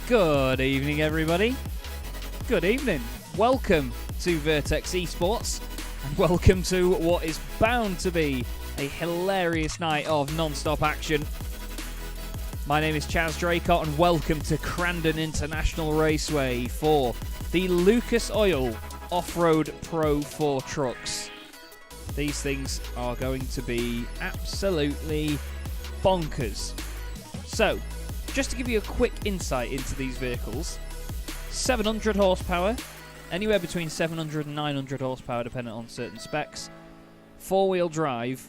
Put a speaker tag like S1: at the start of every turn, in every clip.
S1: Good evening, everybody. Good evening. Welcome to Vertex eSports, and welcome to what is bound to be a hilarious night of non-stop action. My name is Chaz Draycott, and welcome to Crandon International Raceway for the Lucas Oil Off-Road Pro4 trucks. These things are going to be absolutely bonkers. So, just to give you a quick insight into these vehicles, 700 horsepower, anywhere between 700 and 900 horsepower depending on certain specs, four-wheel drive,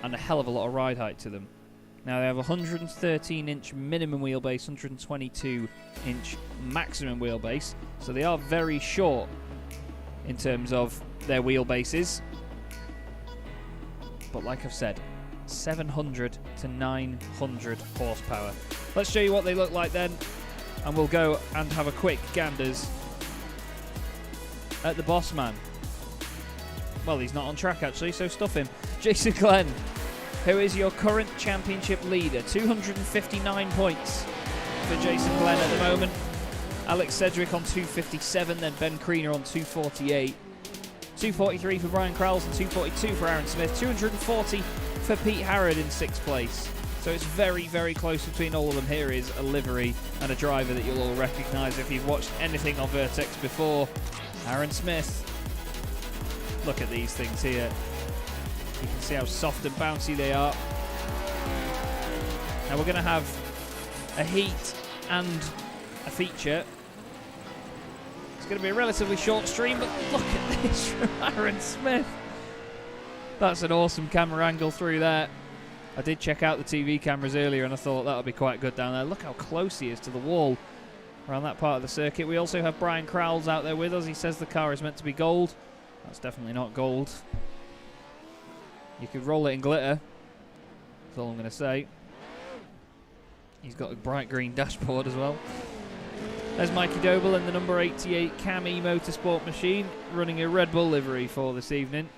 S1: and a hell of a lot of ride height to them. Now they have 113-inch minimum wheelbase, 122-inch maximum wheelbase, so they are very short in terms of their wheelbases. But like I've said, 700 to 900 horsepower. Let's show you what they look like then, and we'll go and have a quick ganders at the boss man. Well, he's not on track actually, so stuff him. Jason Glenn, who is your current championship leader. 259 points for Jason Glenn at the moment. Alex Sedgwick on 257, then Ben Kriener on 248. 243 for Brian Crowles and 242 for Aaron Smith. 240 for Pete Harrod in 6th place. So it's very, very close between all of them. Here is a livery and a driver that you'll all recognise if you've watched anything on Vertex before. Aaron Smith. Look at these things here. You can see how soft and bouncy they are. Now we're going to have a heat and a feature. It's going to be a relatively short stream, but look at this from Aaron Smith. That's an awesome camera angle through there. I did check out the TV cameras earlier and I thought that would be quite good down there. Look how close he is to the wall around that part of the circuit. We also have Brian Crowles out there with us. He says the car is meant to be gold. That's definitely not gold. You could roll it in glitter. That's all I'm going to say. He's got a bright green dashboard as well. There's Mikey Doble in the number 88 Cami Motorsport machine, running a Red Bull livery for this evening.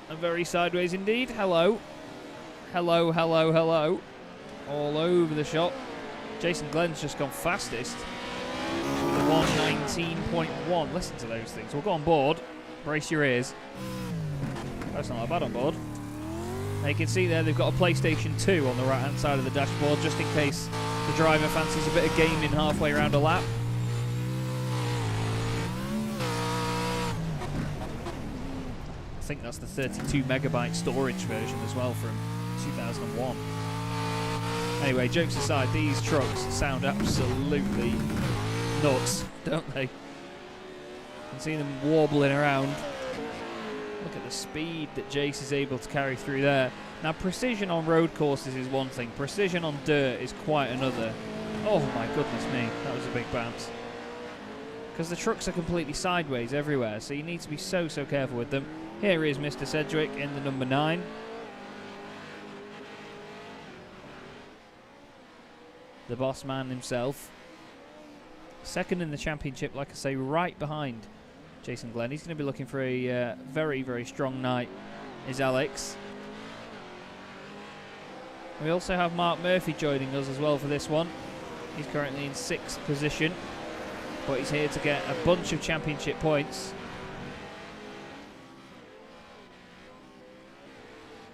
S1: And very sideways indeed. Hello. Hello, hello, hello. All over the shop. Jason Glenn's just gone fastest. With a 119.1. Listen to those things. We'll go on board. Brace your ears. That's not that bad on board. Now you can see there they've got a PlayStation 2 on the right hand side of the dashboard, just in case the driver fancies a bit of gaming halfway around a lap. I think that's the 32 megabyte storage version as well from 2001. Anyway, jokes aside, these trucks sound absolutely nuts, don't they? You can see them warbling around. Look at the speed that Jace is able to carry through there. Now, precision on road courses is one thing. Precision on dirt is quite another. Oh my goodness me, that was a big bounce. Because the trucks are completely sideways everywhere, so you need to be so careful with them. Here is Mr. Sedgwick in the number 9. The boss man himself. Second in the championship, like I say, right behind Jason Glenn. He's going to be looking for a very, very strong night, is Alex. We also have Mark Murphy joining us as well for this one. He's currently in 6th position, but he's here to get a bunch of championship points.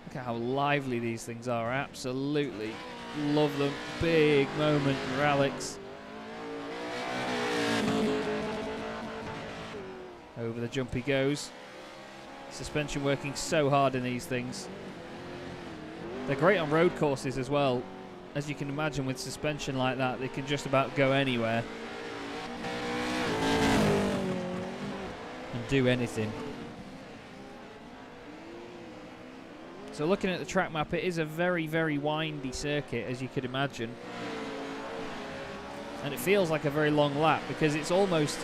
S1: Look at how lively these things are. Absolutely love them. Big moment for Alex. Over the jump he goes. Suspension working so hard in these things. They're great on road courses as well. As you can imagine, with suspension like that, they can just about go anywhere and do anything. So looking at the track map, it is a very, very windy circuit, as you could imagine. And it feels like a very long lap because it's almost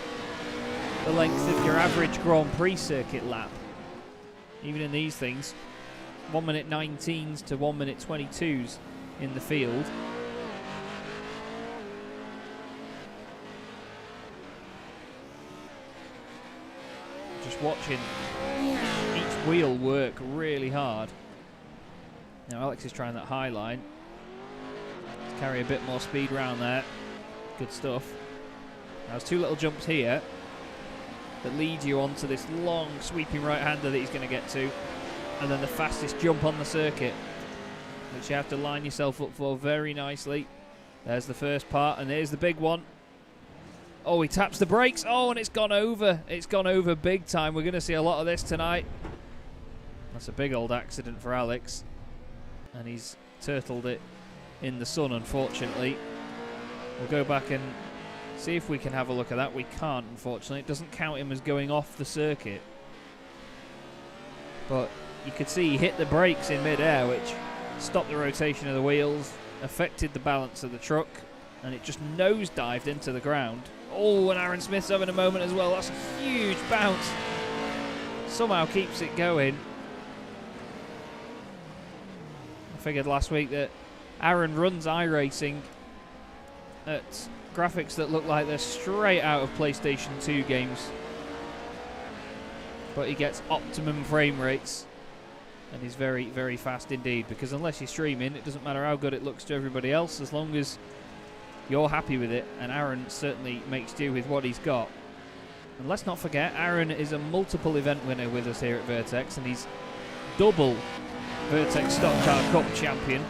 S1: the length of your average Grand Prix circuit lap. Even in these things, 1 minute 19s to 1 minute 22s in the field. Just watching each wheel work really hard. Now Alex is trying that high line. carry a bit more speed around there. Good stuff. Now, there's two little jumps here that lead you onto this long sweeping right-hander that he's going to get to, and then the fastest jump on the circuit, which you have to line yourself up for very nicely. There's the first part, and here's the big one. Oh, he taps the brakes. Oh, and it's gone over. It's gone over big time. We're going to see a lot of this tonight. That's a big old accident for Alex, and he's turtled it in the sun, unfortunately. We'll go back and see if we can have a look at that. We can't, unfortunately. It doesn't count him as going off the circuit. But you could see he hit the brakes in mid-air, which stopped the rotation of the wheels, affected the balance of the truck, and it just nosedived into the ground. Oh, and Aaron Smith's having a moment as well. That's a huge bounce. Somehow keeps it going. I figured last week that Aaron runs iRacing at graphics that look like they're straight out of PlayStation 2 games. But he gets optimum frame rates. And he's very, very fast indeed. Because unless you're streaming, it doesn't matter how good it looks to everybody else, as long as you're happy with it. And Aaron certainly makes do with what he's got. And let's not forget, Aaron is a multiple event winner with us here at Vertex. And he's double Vertex Stock Car Cup champion.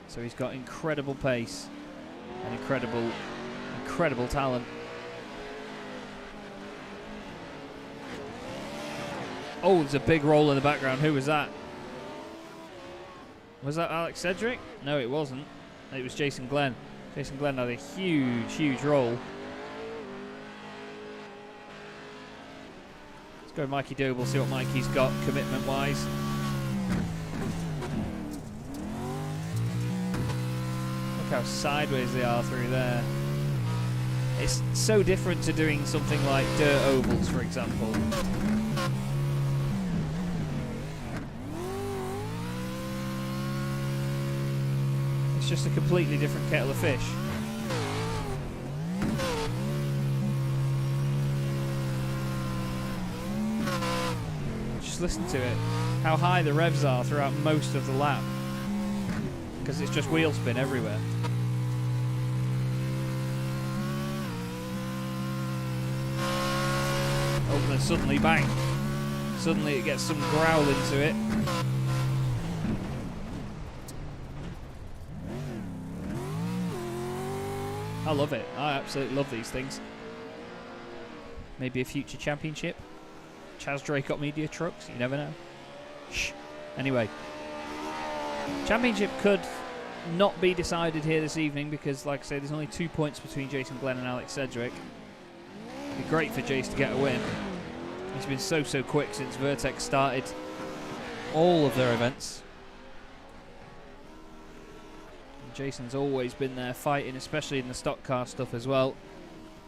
S1: So he's got incredible pace and incredible talent. Oh, there's a big roll in the background. Who was that? Was that Alex Cedric? No, it wasn't. It was Jason Glenn. Jason Glenn had a huge, huge roll. Let's go with Mikey Doble, see what Mikey's got commitment-wise. Look how sideways they are through there. It's so different to doing something like dirt ovals, for example. It's just a completely different kettle of fish. Just listen to it, how high the revs are throughout most of the lap, because it's just wheel spin everywhere. Oh, and then suddenly, bang! Suddenly it gets some growl into it. I love it. I absolutely love these things. Maybe a future championship. Chaz Draycott Media Trucks. You never know. Shh. Anyway. Championship could not be decided here this evening because, like I say, there's only 2 points between Jason Glenn and Alex Cedric. It'd be great for Jace to get a win. He's been so quick since Vertex started all of their events. Jason's always been there fighting, especially in the stock car stuff as well.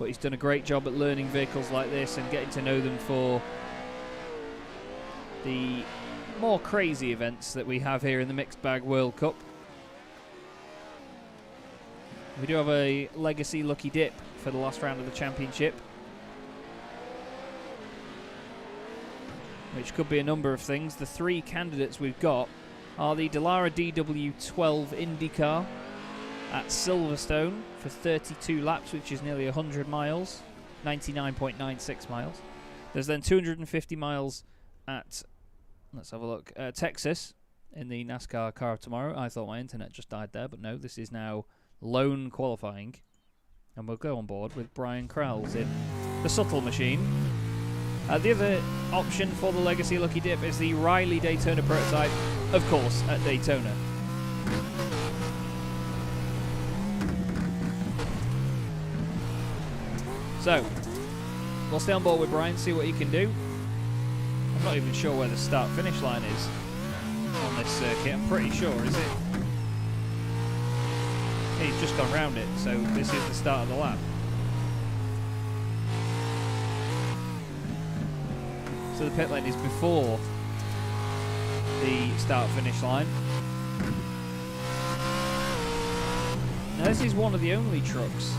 S1: But he's done a great job at learning vehicles like this and getting to know them for the more crazy events that we have here in the Mixed Bag World Cup. We do have a Legacy Lucky Dip for the last round of the championship, which could be a number of things. The three candidates we've got are the Dallara DW12 IndyCar at Silverstone for 32 laps, which is nearly 100 miles, 99.96 miles. There's then 250 miles at, let's have a look, Texas in the NASCAR Car of Tomorrow. I thought my internet just died there, but no, this is now lone qualifying. And we'll go on board with Brian Kralls in the Subtle Machine. The other option for the Legacy Lucky Dip is the Riley Daytona prototype, of course, at Daytona. So, we'll stay on board with Brian, see what he can do. I'm not even sure where the start-finish line is on this circuit. I'm pretty sure, is it? He's just gone round it, so this is the start of the lap. So the pit lane is before the start-finish line. Now this is one of the only trucks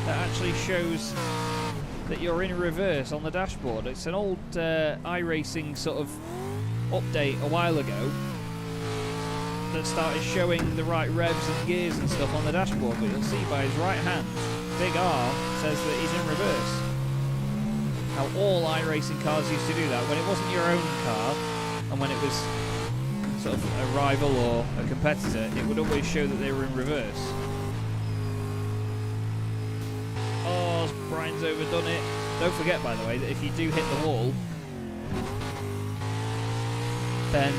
S1: that actually shows that you're in reverse on the dashboard. It's an old iRacing sort of update a while ago that started showing the right revs and gears and stuff on the dashboard, but you'll see by his right hand, big R says that he's in reverse. How all iRacing cars used to do that. When it wasn't your own car, and when it was sort of a rival or a competitor, it would always show that they were in reverse. Oh, Brian's overdone it. Don't forget, by the way, that if you do hit the wall, then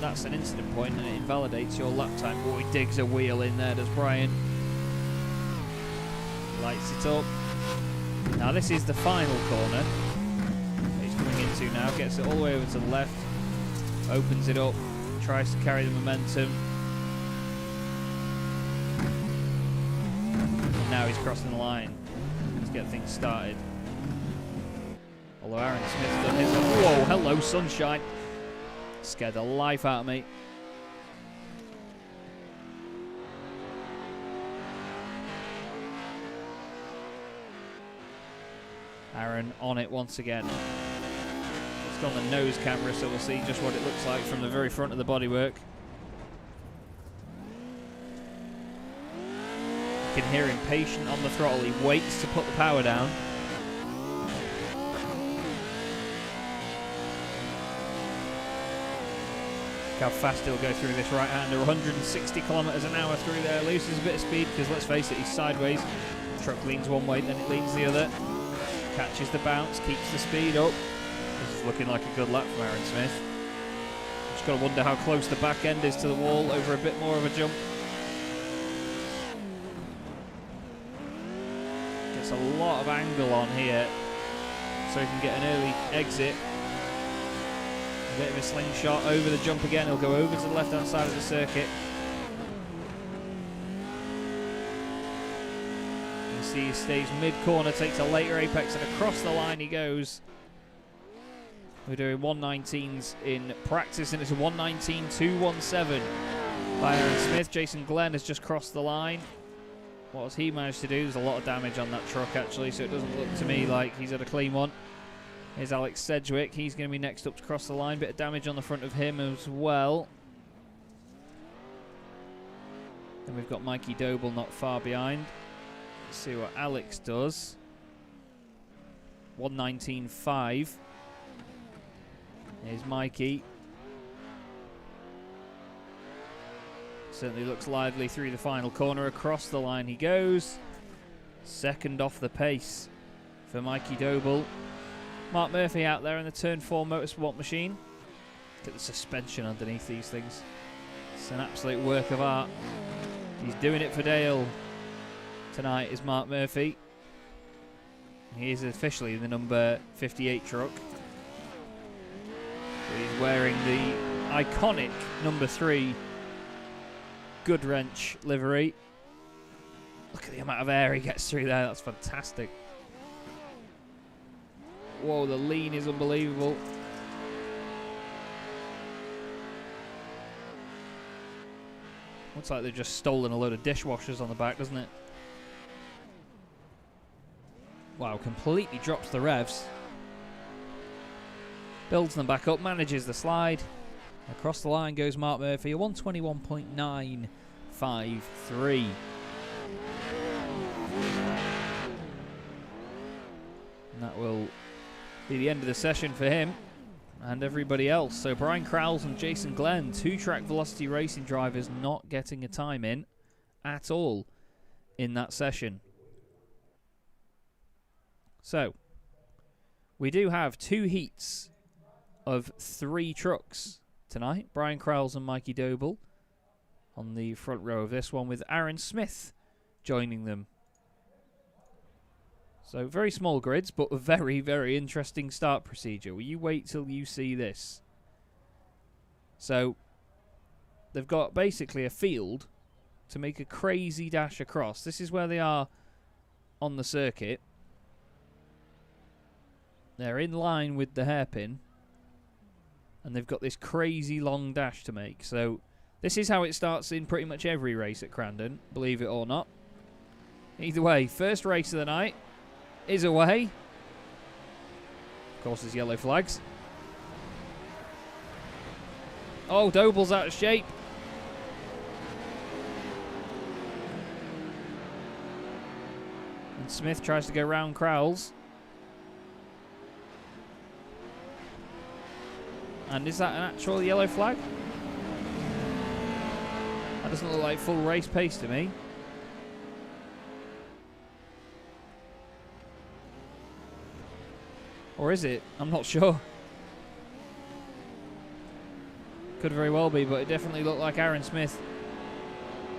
S1: that's an incident point and it invalidates your lap time. Oh, he digs a wheel in there, does Brian. Lights it up. Now this is the final corner he's coming into now. Gets it all the way over to the left. Opens it up. Tries to carry the momentum. And now he's crossing the line. Let's get things started. Although Aaron Smith's done his... Whoa, hello, sunshine. Scared the life out of me. Aaron on it once again. It's got the nose camera, so we'll see just what it looks like from the very front of the bodywork. You can hear him patient on the throttle. He waits to put the power down. How fast he'll go through this right-hander. 160 kilometers an hour through there. Loses a bit of speed because, let's face it, he's sideways. The truck leans one way, then it leans the other. Catches the bounce, keeps the speed up. This is looking like a good lap from Aaron Smith. Just got to wonder how close the back end is to the wall over a bit more of a jump. Gets a lot of angle on here so he can get an early exit. A bit of a slingshot over the jump again. He'll go over to the left-hand side of the circuit. You see he stays mid-corner, takes a later apex, and across the line he goes. We're doing 119s in practice, and it's a 119.217 by Aaron Smith. Jason Glenn has just crossed the line. What has he managed to do? There's a lot of damage on that truck, actually, so it doesn't look to me like he's had a clean one. Here's Alex Sedgwick. He's going to be next up to cross the line. Bit of damage on the front of him as well. Then we've got Mikey Doble not far behind. Let's see what Alex does. 119.5. Here's Mikey. Certainly looks lively through the final corner. Across the line he goes. Second off the pace for Mikey Doble. Mark Murphy out there in the Turn 4 Motorsport machine. Look at the suspension underneath these things. It's an absolute work of art. He's doing it for Dale. Tonight is Mark Murphy. He is officially the number 58 truck. He's wearing the iconic number 3 Goodwrench livery. Look at the amount of air he gets through there. That's fantastic. Whoa, the lean is unbelievable. Looks like they've just stolen a load of dishwashers on the back, doesn't it? Wow, completely drops the revs. Builds them back up, manages the slide. Across the line goes Mark Murphy, a 121.953. And that will be the end of the session for him and everybody else. So Brian Crowles and Jason Glenn, 2 Track Velocity Racing drivers, not getting a time in at all in that session. So we do have 2 heats of 3 trucks tonight. Brian Crowles and Mikey Doble on the front row of this one, with Aaron Smith joining them. So very small grids, but a very, very interesting start procedure. Will you wait till you see this? So they've got basically a field to make a crazy dash across. This is where they are on the circuit. They're in line with the hairpin, and they've got this crazy long dash to make. So this is how it starts in pretty much every race at Crandon, believe it or not. Either way, first race of the night is away. Of course, there's yellow flags. Oh, Doble's out of shape. And Smith tries to go round Crowles. And is that an actual yellow flag? That doesn't look like full race pace to me. Or is it? I'm not sure. Could very well be, but it definitely looked like Aaron Smith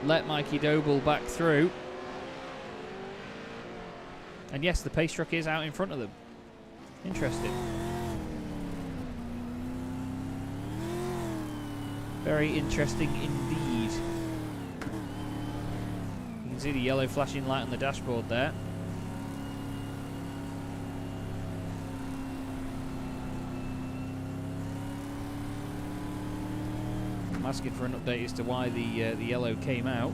S1: let Mikey Doble back through. And yes, the pace truck is out in front of them. Interesting. Very interesting indeed. You can see the yellow flashing light on the dashboard there. I'm asking for an update as to why the yellow came out.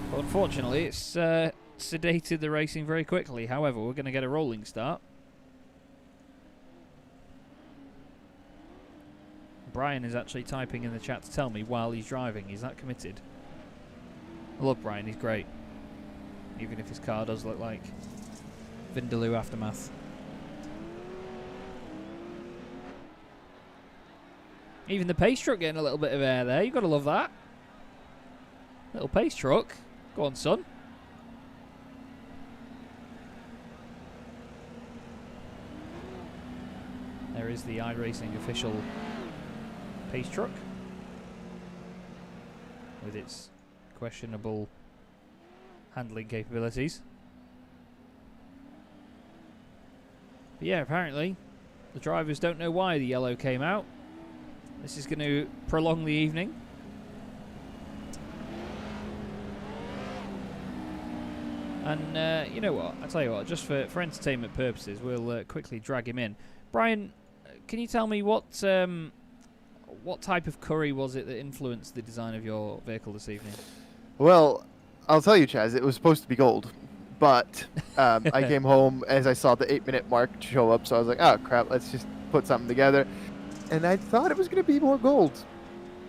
S1: But unfortunately, it's sedated the racing very quickly. However, we're going to get a rolling start. Brian is actually typing in the chat to tell me while he's driving. He's that committed. I love Brian, he's great. Even if his car does look like Vindaloo Aftermath. Even the pace truck getting a little bit of air there. You've got to love that. Little pace truck. Go on, son. There is the iRacing official pace truck with its questionable handling capabilities. But yeah, apparently the drivers don't know why the yellow came out. This is going to prolong the evening. And you know what, I tell you what, just for entertainment purposes, we'll quickly drag him in. Brian, can you tell me what type of curry was it that influenced the design of your vehicle this evening?
S2: Well, I'll tell you, Chaz, it was supposed to be gold, but I came home as I saw the 8-minute mark show up, so I was like, oh crap, let's just put something together. And I thought it was going to be more gold.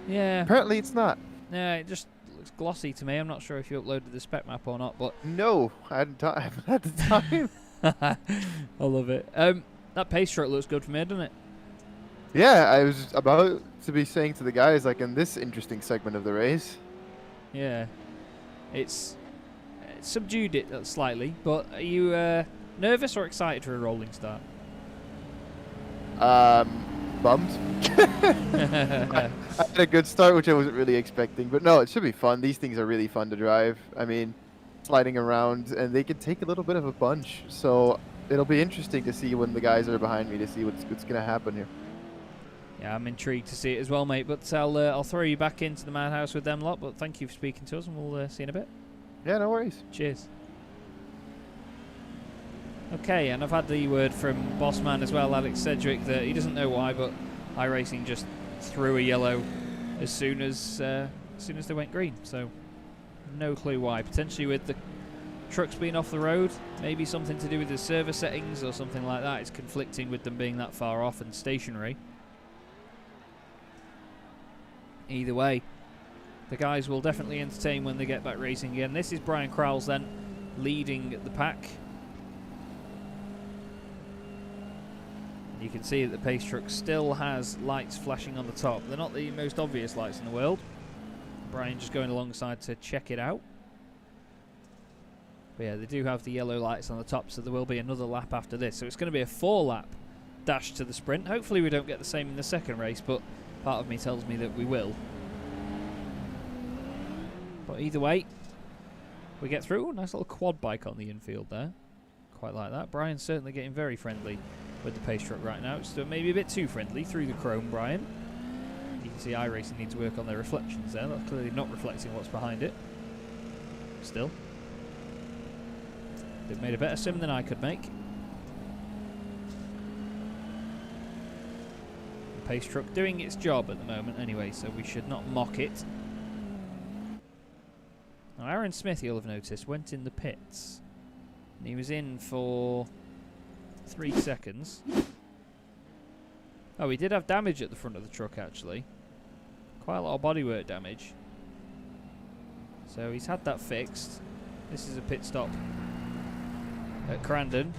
S1: Yeah.
S2: Apparently it's not.
S1: Yeah, it just looks glossy to me. I'm not sure if you uploaded the spec map or not, but...
S2: No, I haven't had the time.
S1: I love it. That pace truck looks good for me, doesn't it?
S2: Yeah, I was about to be saying to the guys, like, in this interesting segment of the race.
S1: Yeah. It's subdued it slightly, but are you nervous or excited for a rolling start?
S2: Bummed. I had a good start, which I wasn't really expecting, but no, it should be fun. These things are really fun to drive. I mean, sliding around, and they can take a little bit of a bunch, so it'll be interesting to see when the guys are behind me to see what's going to happen here.
S1: Yeah, I'm intrigued to see it as well, mate, but I'll throw you back into the madhouse with them lot, but thank you for speaking to us, and we'll see you in a bit.
S2: Yeah, no worries.
S1: Cheers. Okay, and I've had the word from Bossman as well, Alex Sedgwick, that he doesn't know why, but iRacing just threw a yellow as soon as they went green. So no clue why. Potentially with the trucks being off the road, maybe something to do with the server settings or something like that. It's conflicting with them being that far off and stationary. Either way, the guys will definitely entertain when they get back racing again. This is Brian Crowles then leading the pack. You can see that the pace truck still has lights flashing on the top. They're not the most obvious lights in the world. Brian just going alongside to check it out. But yeah, they do have the yellow lights on the top, so there will be another lap after this. So it's going to be a 4-lap dash to the sprint. Hopefully we don't get the same in the second race, but part of me tells me that we will. But either way, we get through. Nice little quad bike on the infield there. Quite like that. Brian's certainly getting very friendly with the pace truck right now. It's maybe a bit too friendly through the chrome, Brian. You can see iRacing needs to work on their reflections there. That's clearly not reflecting what's behind it. Still. They've made a better sim than I could make. The pace truck doing its job at the moment anyway, so we should not mock it. Now Aaron Smith, you'll have noticed, went in the pits. And he was in for 3 seconds. Oh, he did have damage at the front of the truck, actually. Quite a lot of bodywork damage. So he's had that fixed. This is a pit stop at Crandon.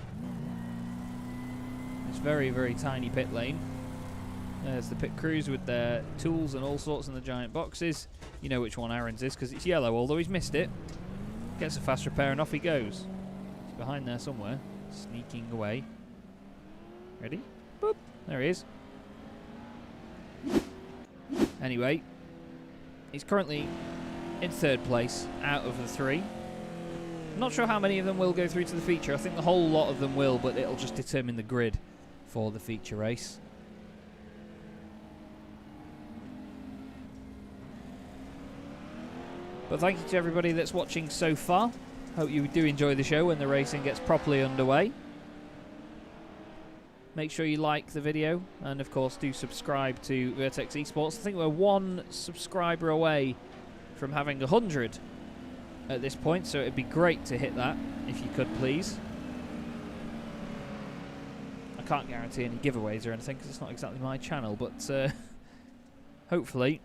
S1: It's very, very tiny pit lane. There's the pit crews with their tools and all sorts in the giant boxes. You know which one Aaron's is because it's yellow, although he's missed it. Gets a fast repair and off he goes. He's behind there somewhere, sneaking away. Ready? Boop. There he is. Anyway, he's currently in 3rd place out of the 3. Not sure how many of them will go through to the feature. I think the whole lot of them will, but it'll just determine the grid for the feature race. But thank you to everybody that's watching so far. Hope you do enjoy the show when the racing gets properly underway. Make sure you like the video and of course do subscribe to Vertex eSports. I think we're 1 subscriber away from having 100 at this point, so it'd be great to hit that if you could please. I can't guarantee any giveaways or anything because it's not exactly my channel, but hopefully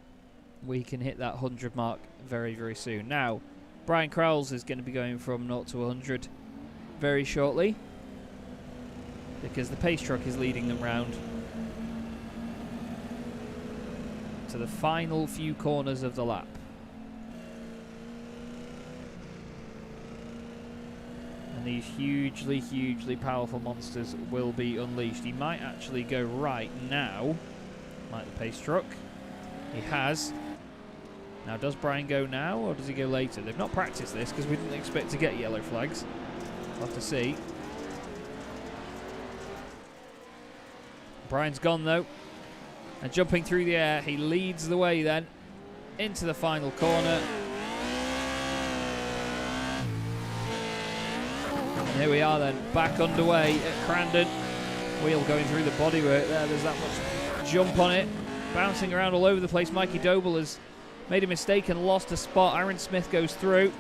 S1: we can hit that 100 mark very, very soon. Now, Brian Crowles is going to be going from 0 to 100 very shortly because the pace truck is leading them round to the final few corners of the lap. And these hugely, hugely powerful monsters will be unleashed. He might actually go right now, like the pace truck. He has. Now, does Brian go now, or does he go later? They've not practiced this, because we didn't expect to get yellow flags. We'll have to see. Brian's gone, though. And jumping through the air, he leads the way, then, into the final corner. And here we are, then, back underway at Crandon. Wheel going through the bodywork there. There's that much jump on it. Bouncing around all over the place. Mikey Doble has made a mistake and lost a spot. Aaron Smith goes through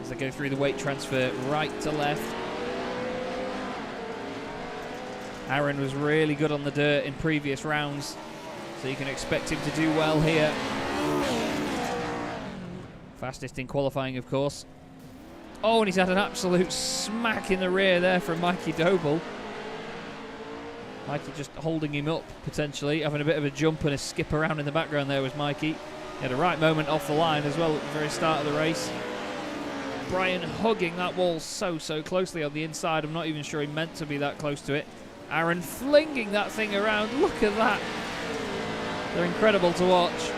S1: as they go through the weight transfer right to left. Aaron was really good on the dirt in previous rounds, so you can expect him to do well here. Fastest in qualifying, of course. Oh, and he's had an absolute smack in the rear there from Mikey Doble. Mikey just holding him up, potentially. Having a bit of a jump and a skip around in the background there was Mikey. He had a right moment off the line as well at the very start of the race. Brian hugging that wall so closely on the inside. I'm not even sure he meant to be that close to it. Aaron flinging that thing around. Look at that. They're incredible to watch.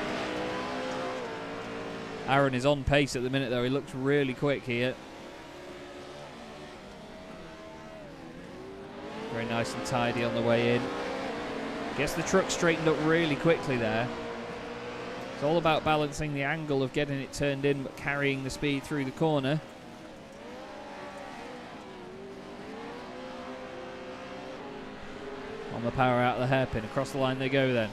S1: Aaron is on pace at the minute, though. He looks really quick here. Very nice and tidy on the way in. Gets the truck straightened up really quickly there. It's all about balancing the angle of getting it turned in but carrying the speed through the corner. On the power out of the hairpin. Across the line they go then.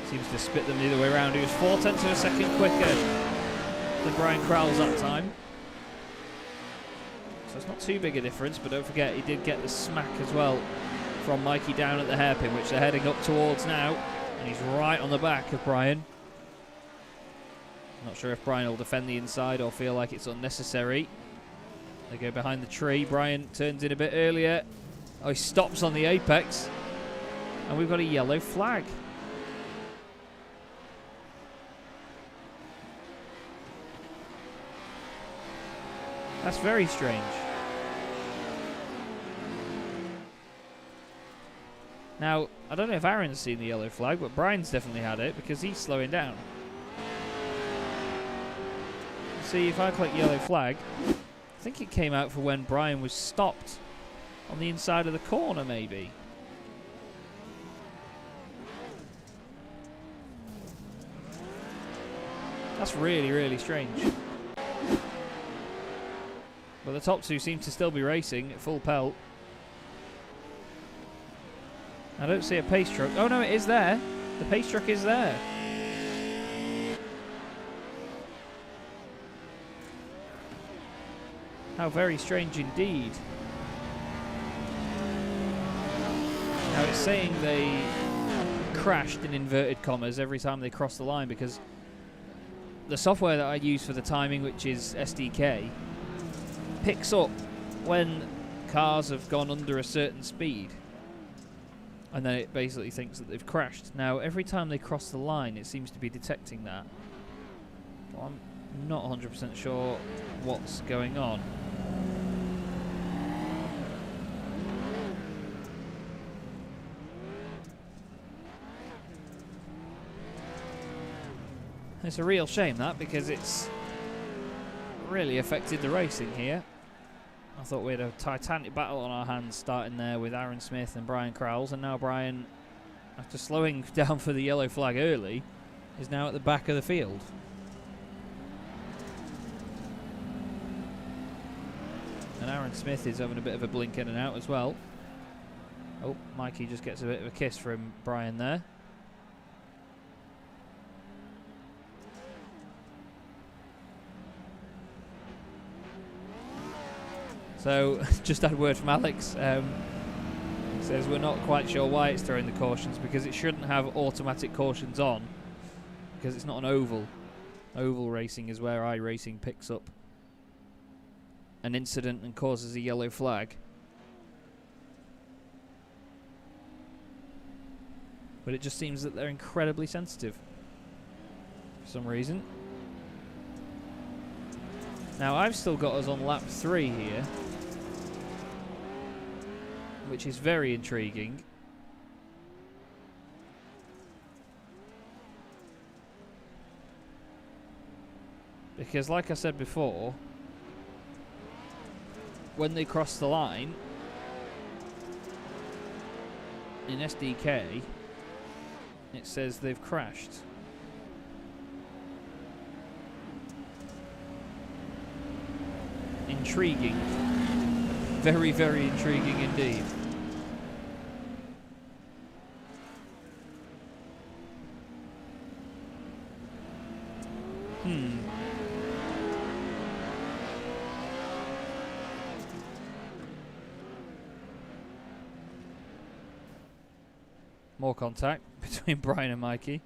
S1: Seems to spit them the other way around. He was 0.4 of a second quicker than Brian Crowles that time. So it's not too big a difference, but don't forget he did get the smack as well from Mikey down at the hairpin, which they're heading up towards now. And he's right on the back of Brian. Not sure if Brian will defend the inside or feel like it's unnecessary. They go behind the tree. Brian turns in a bit earlier. Oh, he stops on the apex. And we've got a yellow flag. That's very strange. Now, I don't know if Aaron's seen the yellow flag, but Brian's definitely had it because he's slowing down. See, if I click yellow flag, I think it came out for when Brian was stopped on the inside of the corner, maybe. That's really, really strange. But the top two seem to still be racing at full pelt. I don't see a pace truck. Oh no, it is there. The pace truck is there. How very strange indeed. Now it's saying they crashed in inverted commas every time they crossed the line because the software that I use for the timing, which is SDK, picks up when cars have gone under a certain speed, and then it basically thinks that they've crashed. Now every time they cross the line it seems to be detecting that, but I'm not 100% sure what's going on. It's a real shame that, because it's really affected the racing here. I thought we had a titanic battle on our hands starting there with Aaron Smith and Brian Crowles, and now Brian, after slowing down for the yellow flag early, is now at the back of the field. And Aaron Smith is having a bit of a blink in and out as well. Oh, Mikey just gets a bit of a kiss from Brian there. So, just had a word from Alex. He says we're not quite sure why it's throwing the cautions, because it shouldn't have automatic cautions on, because it's not an oval. Oval racing is where iRacing picks up an incident and causes a yellow flag. But it just seems that they're incredibly sensitive for some reason. Now I've still got us on lap 3 here, which is very intriguing. Because like I said before, when they cross the line in SDK, it says they've crashed. Intriguing. Very, very intriguing indeed. More contact between Brian and Mikey.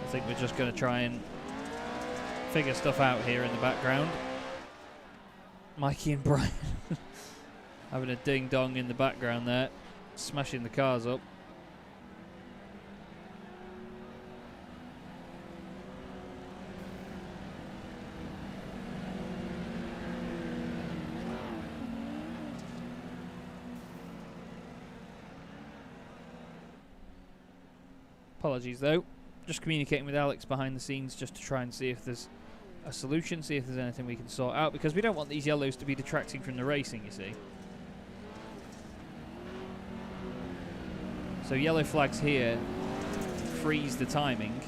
S1: I think we're just going to try and figure stuff out here in the background. Mikey and Brian having a ding-dong in the background there, smashing the cars up. Apologies though, just communicating with Alex behind the scenes just to try and see if there's a solution, see if there's anything we can sort out, because we don't want these yellows to be detracting from the racing, you see. So yellow flags here freeze the timing.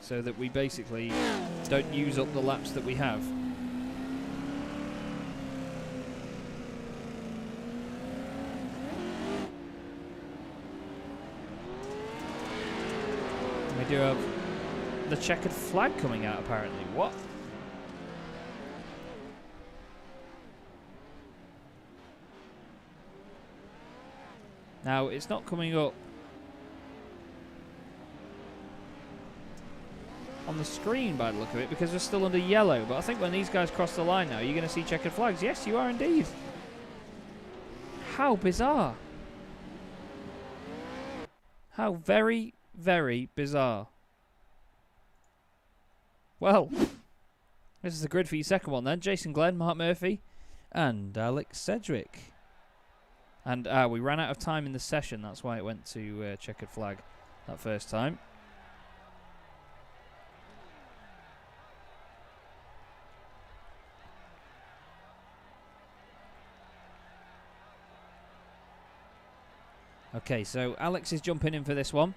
S1: So that we basically don't use up the laps that we have. We do have the checkered flag coming out apparently. What? Now it's not coming up on the screen by the look of it, because we're still under yellow, but I think when these guys cross the line now you're going to see checkered flags. Yes, you are indeed. How bizarre. How very, very bizarre. Well, this is the grid for your second one then. Jason Glenn, Mark Murphy and Alex Sedgwick. And we ran out of time in the session, that's why it went to checkered flag that first time. Okay, so Alex is jumping in for this one,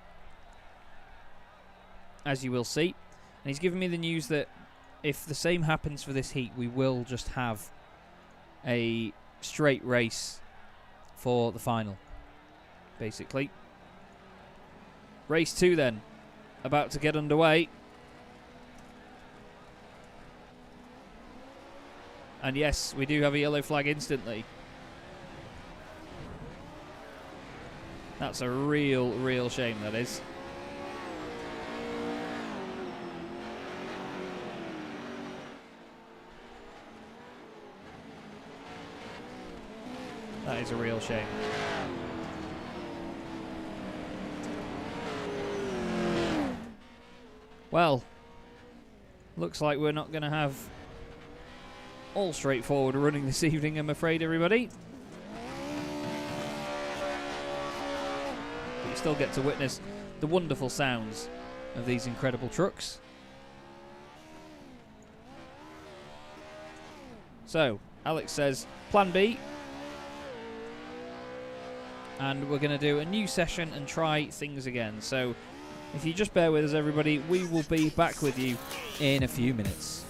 S1: as you will see. And he's given me the news that if the same happens for this heat, we will just have a straight race for the final, basically. Race 2 then, about to get underway. And yes, we do have a yellow flag instantly. That's a real shame, that is. That is a real shame. Well, looks like we're not going to have all straightforward running this evening, I'm afraid, everybody. But you still get to witness the wonderful sounds of these incredible trucks. So, Alex says, Plan B. And we're going to do a new session and try things again. So, if you just bear with us, everybody, we will be back with you in a few minutes.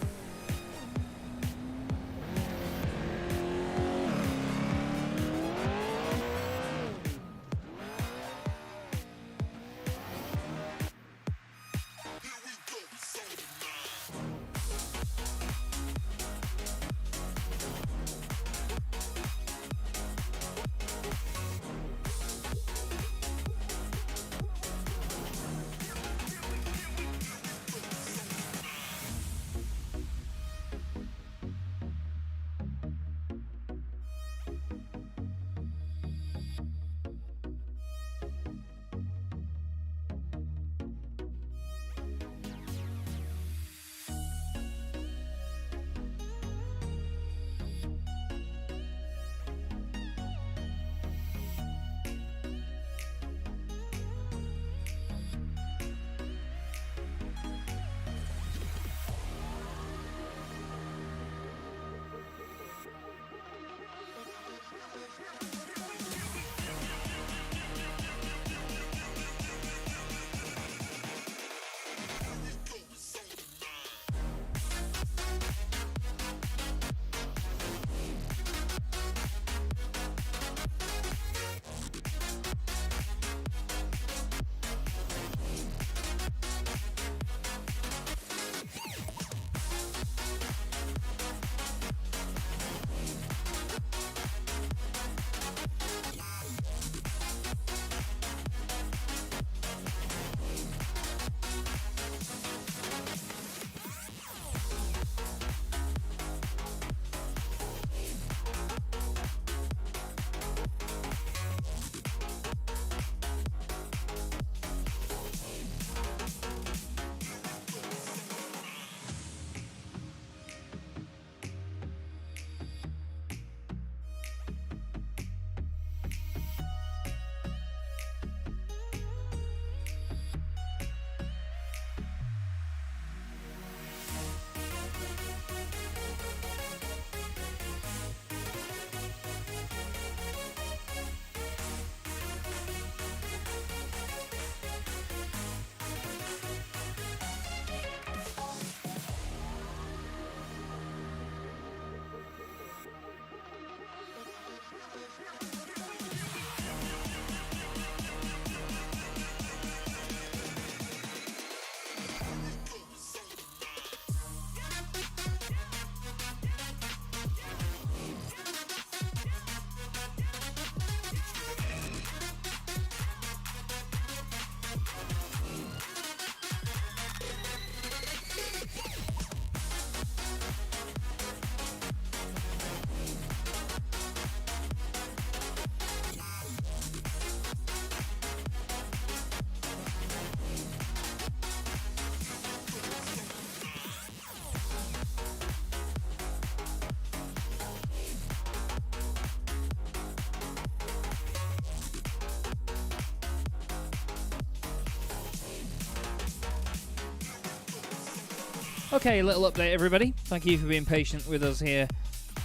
S1: Okay, a little update, everybody. Thank you for being patient with us here.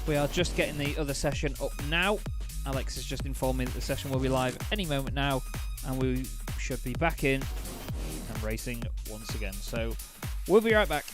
S1: We are just getting the other session up now. Alex has just informed me that the session will be live any moment now, and we should be back in and racing once again. So we'll be right back.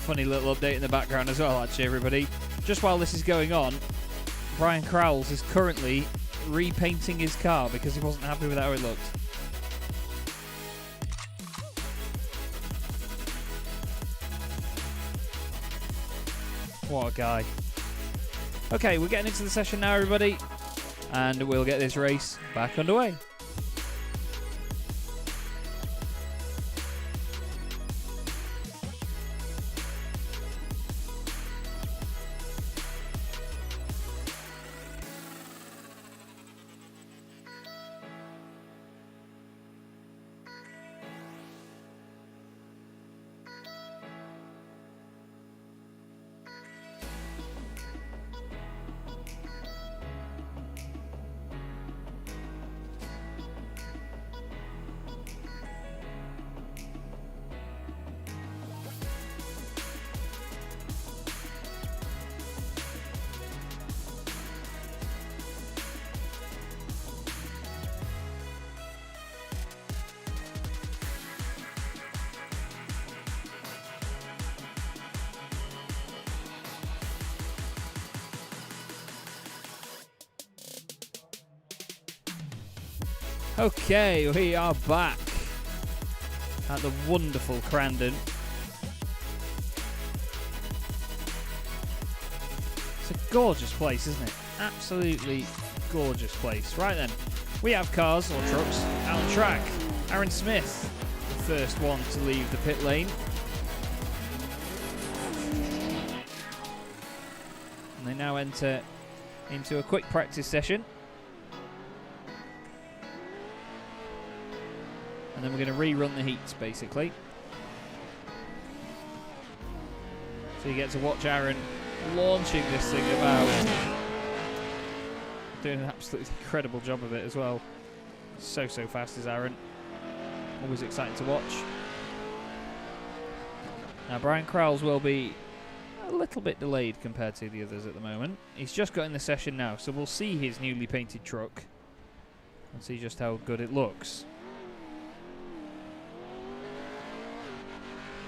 S1: funny little update in the background as well, actually, everybody. Just while this is going on, Brian Crowles is currently repainting his car because he wasn't happy with how it looked. What a guy. Okay, we're getting into the session now, everybody, and we'll get this race back underway. Okay, we are back at the wonderful Crandon. It's a gorgeous place, isn't it? Absolutely gorgeous place. Right then, we have cars or trucks out on track. Aaron Smith, the first one to leave the pit lane. And they now enter into a quick practice session. And then we're going to rerun the heats, basically. So you get to watch Aaron launching this thing about. Doing an absolutely incredible job of it as well. So fast is Aaron. Always exciting to watch. Now Brian Crowles will be a little bit delayed compared to the others at the moment. He's just got in the session now, so we'll see his newly painted truck and see just how good it looks.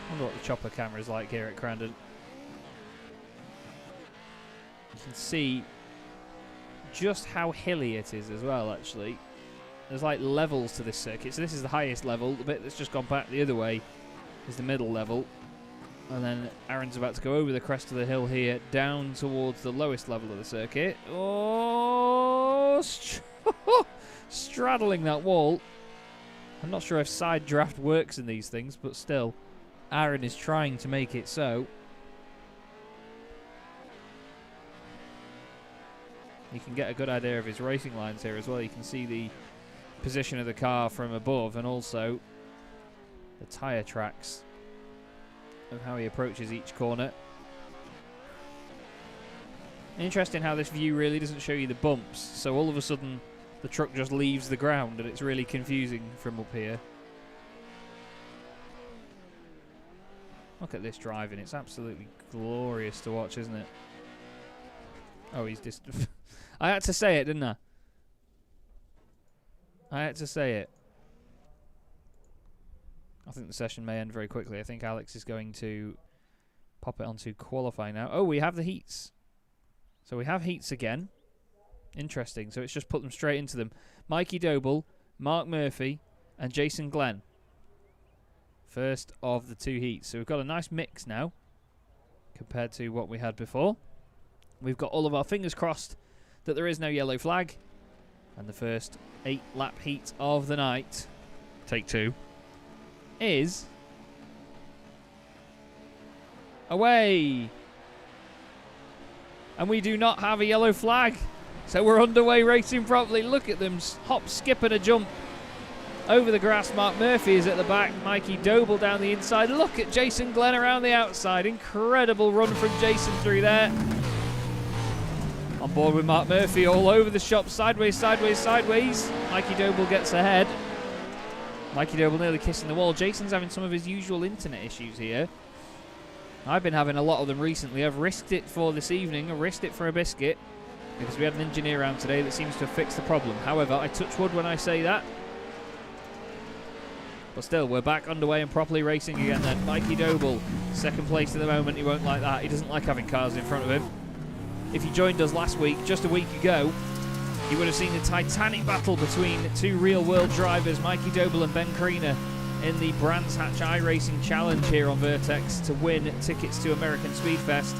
S1: I wonder what the chopper camera is like here at Crandon. You can see just how hilly it is as well, actually. There's like levels to this circuit. So this is the highest level. The bit that's just gone back the other way is the middle level. And then Aaron's about to go over the crest of the hill here, down towards the lowest level of the circuit. Oh, straddling that wall. I'm not sure if side draft works in these things, but still. Aaron is trying to make it so. You can get a good idea of his racing lines here as well. You can see the position of the car from above and also the tyre tracks of how he approaches each corner. Interesting how this view really doesn't show you the bumps. So all of a sudden the truck just leaves the ground and it's really confusing from up here. Look at this driving. It's absolutely glorious to watch, isn't it? Oh, he's just... I had to say it, didn't I? I had to say it. I think the session may end very quickly. I think Alex is going to pop it onto qualify now. Oh, we have the heats. So we have heats again. Interesting. So it's just put them straight into them. Mikey Doble, Mark Murphy, and Jason Glenn. First of the two heats. So we've got a nice mix now compared to what we had before. We've got all of our fingers crossed that there is no yellow flag. And the first 8-lap heat of the night, take two, is away. And we do not have a yellow flag. So we're underway racing properly. Look at them hop, skip and a jump over the grass. Mark Murphy is at the back. Mikey Doble down the inside. Look at Jason Glenn around the outside. Incredible run from Jason through there. On board with Mark Murphy all over the shop. Sideways, sideways, sideways. Mikey Doble gets ahead. Mikey Doble nearly kissing the wall. Jason's having some of his usual internet issues here. I've been having a lot of them recently. I've risked it for this evening. I risked it for a biscuit because we had an engineer around today that seems to have fixed the problem. However, I touch wood when I say that. But still, we're back underway and properly racing again then. Mikey Doble, second place at the moment. He won't like that. He doesn't like having cars in front of him. If you joined us last week, just a week ago, you would have seen the titanic battle between two real-world drivers, Mikey Doble and Ben Kriener, in the Brands Hatch iRacing Challenge here on Vertex to win tickets to American Speedfest.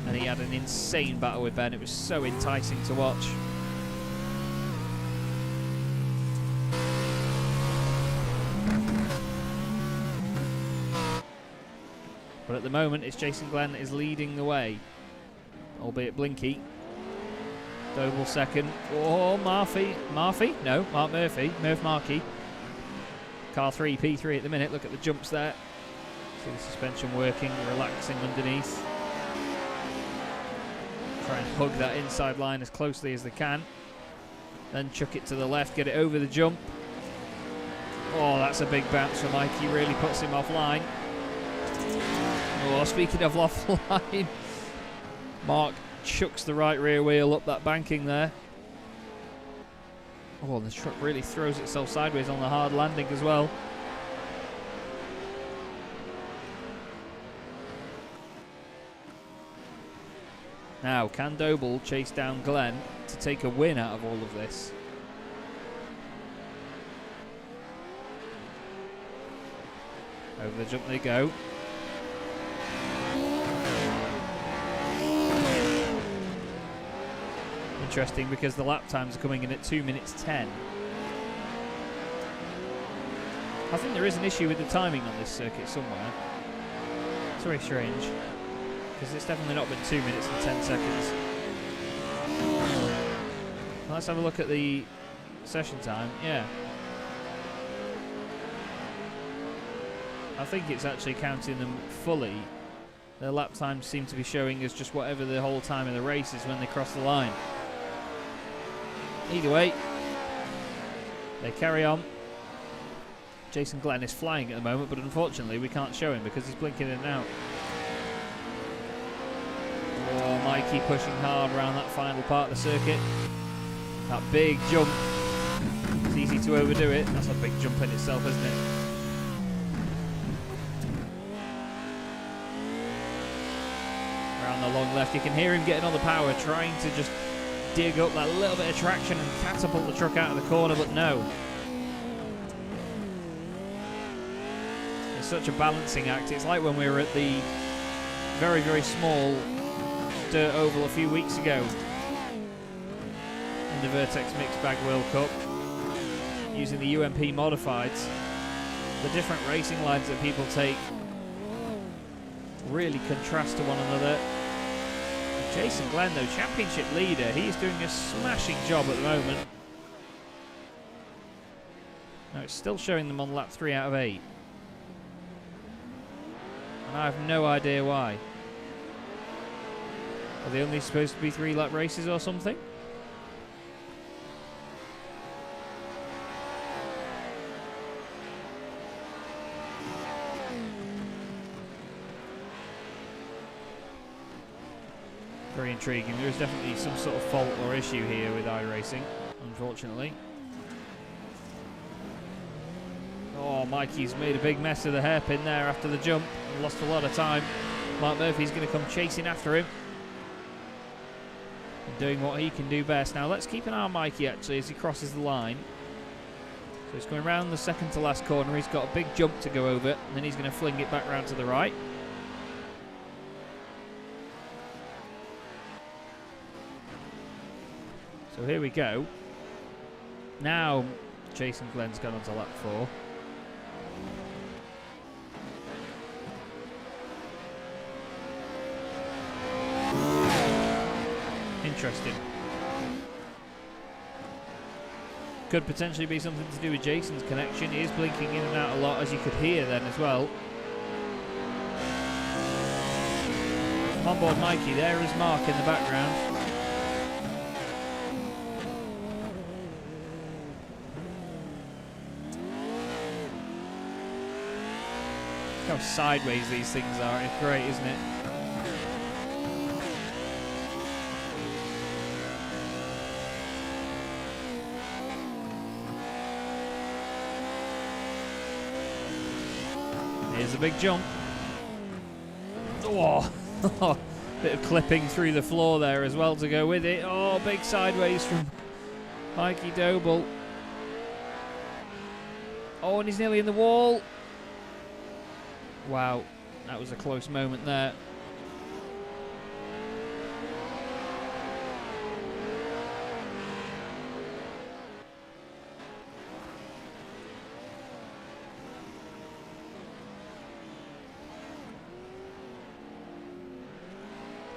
S1: And he had an insane battle with Ben. It was so enticing to watch. But at the moment, it's Jason Glenn is leading the way, albeit blinky. Doble second. Oh, Murphy. No, Mark Murphy. Murph Markey. Car 3, P3 at the minute. Look at the jumps there. See the suspension working, relaxing underneath. Try and hug that inside line as closely as they can. Then chuck it to the left, get it over the jump. Oh, that's a big bounce for Mike. He really puts him offline. Oh, speaking of offline, Mark chucks the right rear wheel up that banking there. Oh, the truck really throws itself sideways on the hard landing as well. Now, can Doble chase down Glenn to take a win out of all of this? Over the jump they go. Interesting, because the lap times are coming in at 2 minutes 10. I think there is an issue with the timing on this circuit somewhere. It's very strange, because it's definitely not been 2 minutes and 10 seconds. Let's have a look at the session time. Yeah, I think it's actually counting them fully. Their lap times seem to be showing as just whatever the whole time of the race is when they cross the line. Either way, they carry on. Jason Glenn is flying at the moment, but unfortunately we can't show him because he's blinking in and out. Oh, Mikey pushing hard around that final part of the circuit. That big jump. It's easy to overdo it. That's a big jump in itself, isn't it? Around the long left, you can hear him getting all the power, trying to just dig up that little bit of traction and catapult the truck out of the corner, but no. It's such a balancing act. It's like when we were at the very, very small dirt oval a few weeks ago in the Vertex Mixed Bag World Cup, using the UMP modifieds. The different racing lines that people take really contrast to one another. Jason Glenn, though, championship leader, he's doing a smashing job at the moment. Now it's still showing them on lap 3 out of 8. And I have no idea why. Are they only supposed to be 3-lap races or something? Very intriguing. There is definitely some sort of fault or issue here with iRacing, unfortunately. Oh, Mikey's made a big mess of the hairpin there after the jump and lost a lot of time. Mark Murphy's going to come chasing after him and doing what he can do best. Now let's keep an eye on Mikey actually as he crosses the line. So he's going round the second to last corner. He's got a big jump to go over, and then he's going to fling it back round to the right. So here we go. Now Jason Glenn's gone on to lap 4. Interesting. Could potentially be something to do with Jason's connection. He is blinking in and out a lot, as you could hear then as well. Come on board Mikey, there is Mark in the background. Look how sideways these things are. It's great, isn't it? Here's a big jump. Oh, bit of clipping through the floor there as well to go with it. Oh, big sideways from Mikey Doble. Oh, and he's nearly in the wall. Wow, that was a close moment there.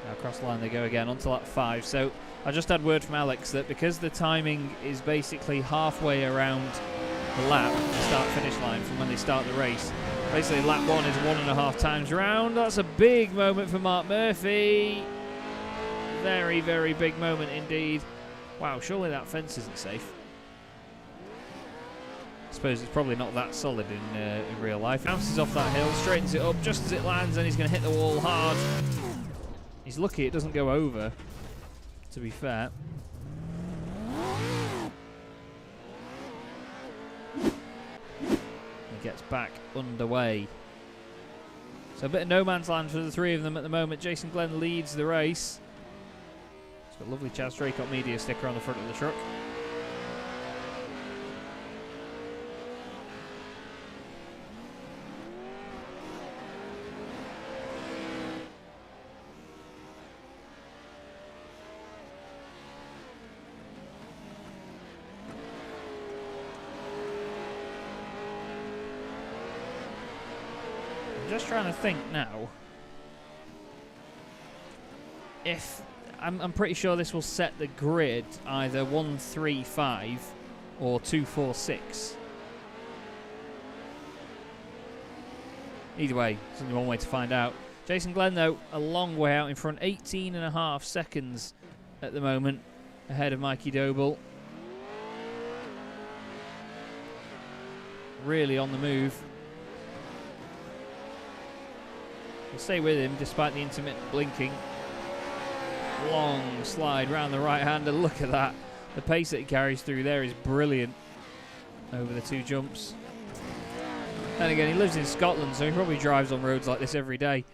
S1: Now across the line they go again, onto lap 5. So I just had word from Alex that because the timing is basically halfway around the lap, the start-finish line from when they start the race, basically lap 1 is 1.5 times round. That's a big moment for Mark Murphy. Very, very big moment indeed. Wow, surely that fence isn't safe. I suppose it's probably not that solid in real life. Bounces off that hill, straightens it up just as it lands, and he's going to hit the wall hard. He's lucky it doesn't go over, to be fair. He gets back underway. So a bit of no man's land for the three of them at the moment. Jason Glenn leads the race. He's got a lovely Chaz Draycott media sticker on the front of the truck. Just trying to think now if I'm pretty sure this will set the grid either 135 or 246. Either way, there's only one way to find out. Jason Glenn though a long way out in front, 18.5 seconds at the moment ahead of Mikey Doble. Really on the move. We'll stay with him despite the intermittent blinking. Long slide round the right hander. Look at that. The pace that he carries through there is brilliant over the 2 jumps. And again, he lives in Scotland, so he probably drives on roads like this every day.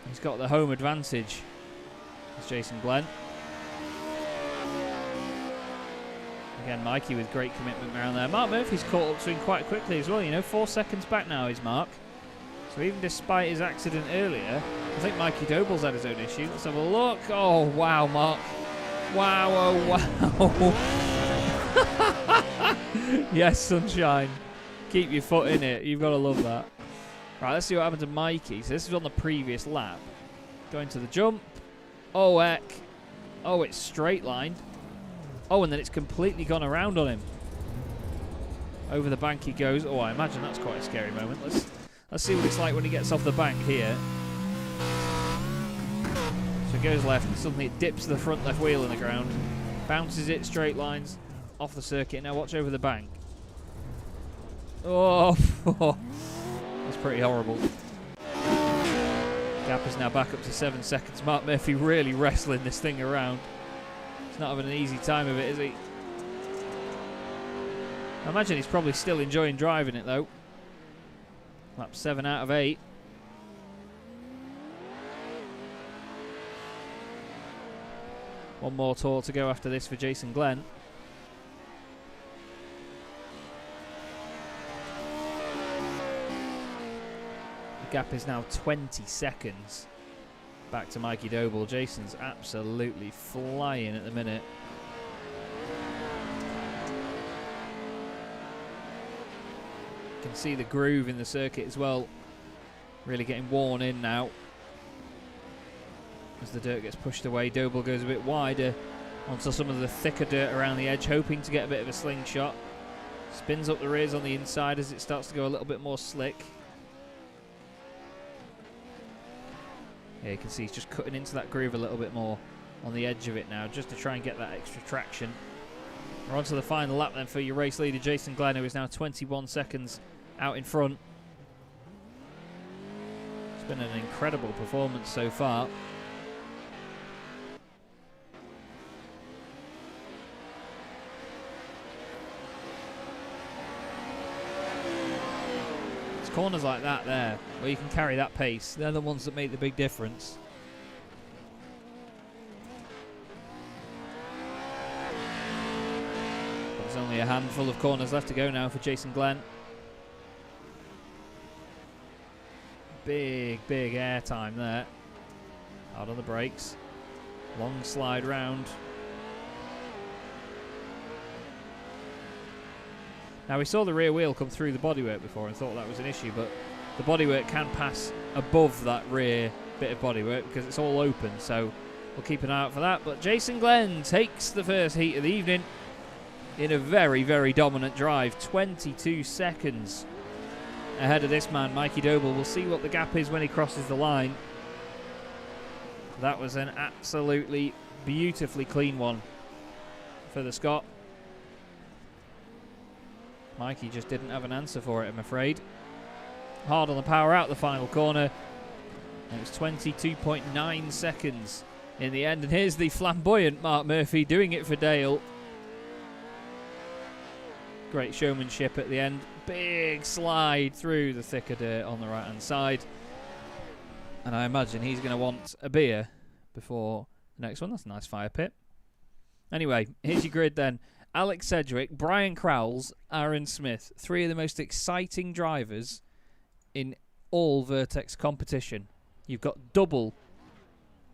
S1: He's got the home advantage. It's Jason Glenn. Again, Mikey with great commitment around there. Mark Murphy's caught up to him quite quickly as well. You know, 4 seconds back now is Mark. So even despite his accident earlier, I think Mikey Doble's had his own issue. Let's have a look. Oh, wow, Mark. Wow, oh, wow. Yes, sunshine. Keep your foot in it. You've got to love that. Right, let's see what happened to Mikey. So this is on the previous lap. Going to the jump. Oh, heck. Oh, it's straight lined. Oh, and then it's completely gone around on him. Over the bank he goes. Oh, I imagine that's quite a scary moment. Let's see what it's like when he gets off the bank here. So he goes left, and suddenly it dips the front left wheel in the ground. Bounces it, straight lines, off the circuit. Now watch over the bank. Oh, that's pretty horrible. Gap is now back up to 7 seconds. Mark Murphy really wrestling this thing around. He's not having an easy time of it, is he? I imagine he's probably still enjoying driving it, though. Lap 7 out of 8. One more tour to go after this for Jason Glenn. The gap is now 20 seconds. Back to Mikey Doble. Jason's absolutely flying at the minute. You can see the groove in the circuit as well. Really getting worn in now. As the dirt gets pushed away, Doble goes a bit wider onto some of the thicker dirt around the edge, hoping to get a bit of a slingshot. Spins up the rears on the inside as it starts to go a little bit more slick. Yeah, you can see he's just cutting into that groove a little bit more on the edge of it now, just to try and get that extra traction. We're on to the final lap then for your race leader, Jason Glenn, who is now 21 seconds out in front. It's been an incredible performance so far. It's corners like that there, where you can carry that pace. They're the ones that make the big difference. There's only a handful of corners left to go now for Jason Glenn. Big air time there. Hard on the brakes. Long slide round. Now we saw the rear wheel come through the bodywork before and thought that was an issue, but the bodywork can pass above that rear bit of bodywork because it's all open, so we'll keep an eye out for that. But Jason Glenn takes the first heat of the evening in a very dominant drive. 22 seconds ahead of this man, Mikey Doble. We'll see what the gap is when he crosses the line. That was an absolutely beautifully clean one for the Scot. Mikey just didn't have an answer for it, I'm afraid. Hard on the power out the final corner. It was 22.9 seconds in the end. And here's the flamboyant Mark Murphy doing it for Dale. Great showmanship at the end. Big slide through the thicker dirt on the right-hand side. And I imagine he's going to want a beer before the next one. That's a nice fire pit. Anyway, here's your grid then. Alex Sedgwick, Brian Crowles, Aaron Smith. Three of the most exciting drivers in all Vertex competition. You've got double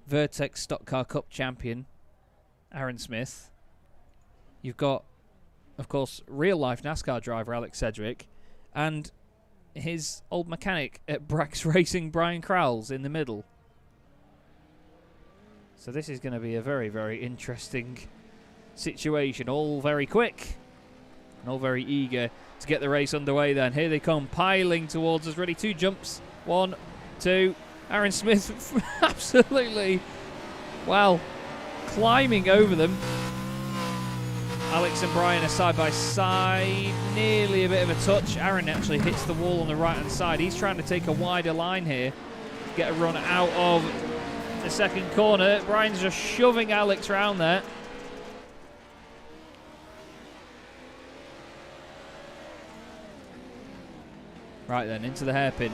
S1: Vertex Stock Car Cup champion, Aaron Smith. You've got, of course, real-life NASCAR driver Alex Sedgwick. And his old mechanic at Brax Racing, Brian Crowles, in the middle. So this is going to be a very interesting situation. All very quick and all very eager to get the race underway then. Here they come, piling towards us, ready. 2 jumps. 1, 2. Aaron Smith absolutely, well, climbing over them. Alex and Brian are side by side, nearly a bit of a touch. Aaron actually hits the wall on the right hand side. He's trying to take a wider line here, get a run out of the second corner. Brian's just shoving Alex around there. Right then, into the hairpin.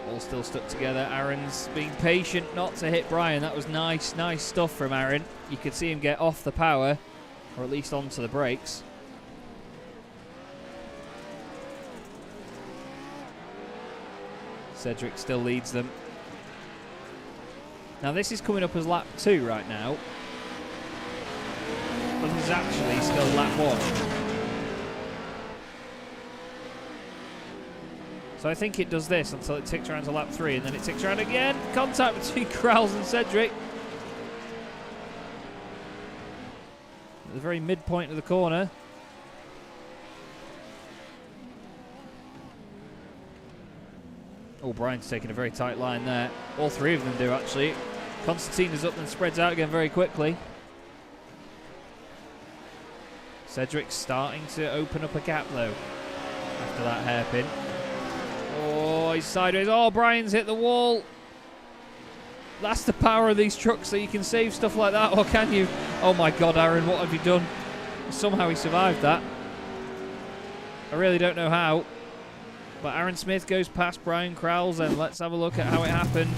S1: All still stuck together. Aaron's being patient not to hit Brian. That was nice stuff from Aaron. You could see him get off the power, or at least onto the brakes. Cedric still leads them. Now this is coming up as lap 2 right now, but this is actually still lap 1. So I think it does this until it ticks around to lap 3, and then it ticks around again. Contact between Crowles and Cedric. At the very midpoint of the corner. Oh, Brian's taking a very tight line there. All three of them do, actually. Constantine is up and spreads out again very quickly. Cedric's starting to open up a gap, though, after that hairpin. Oh, he's sideways. Oh, Brian's hit the wall. That's the power of these trucks, that you can save stuff like that, or can you? Oh my God, Aaron, what have you done? Somehow he survived that. I really don't know how. But Aaron Smith goes past Brian Crowles, and let's have a look at how it happened.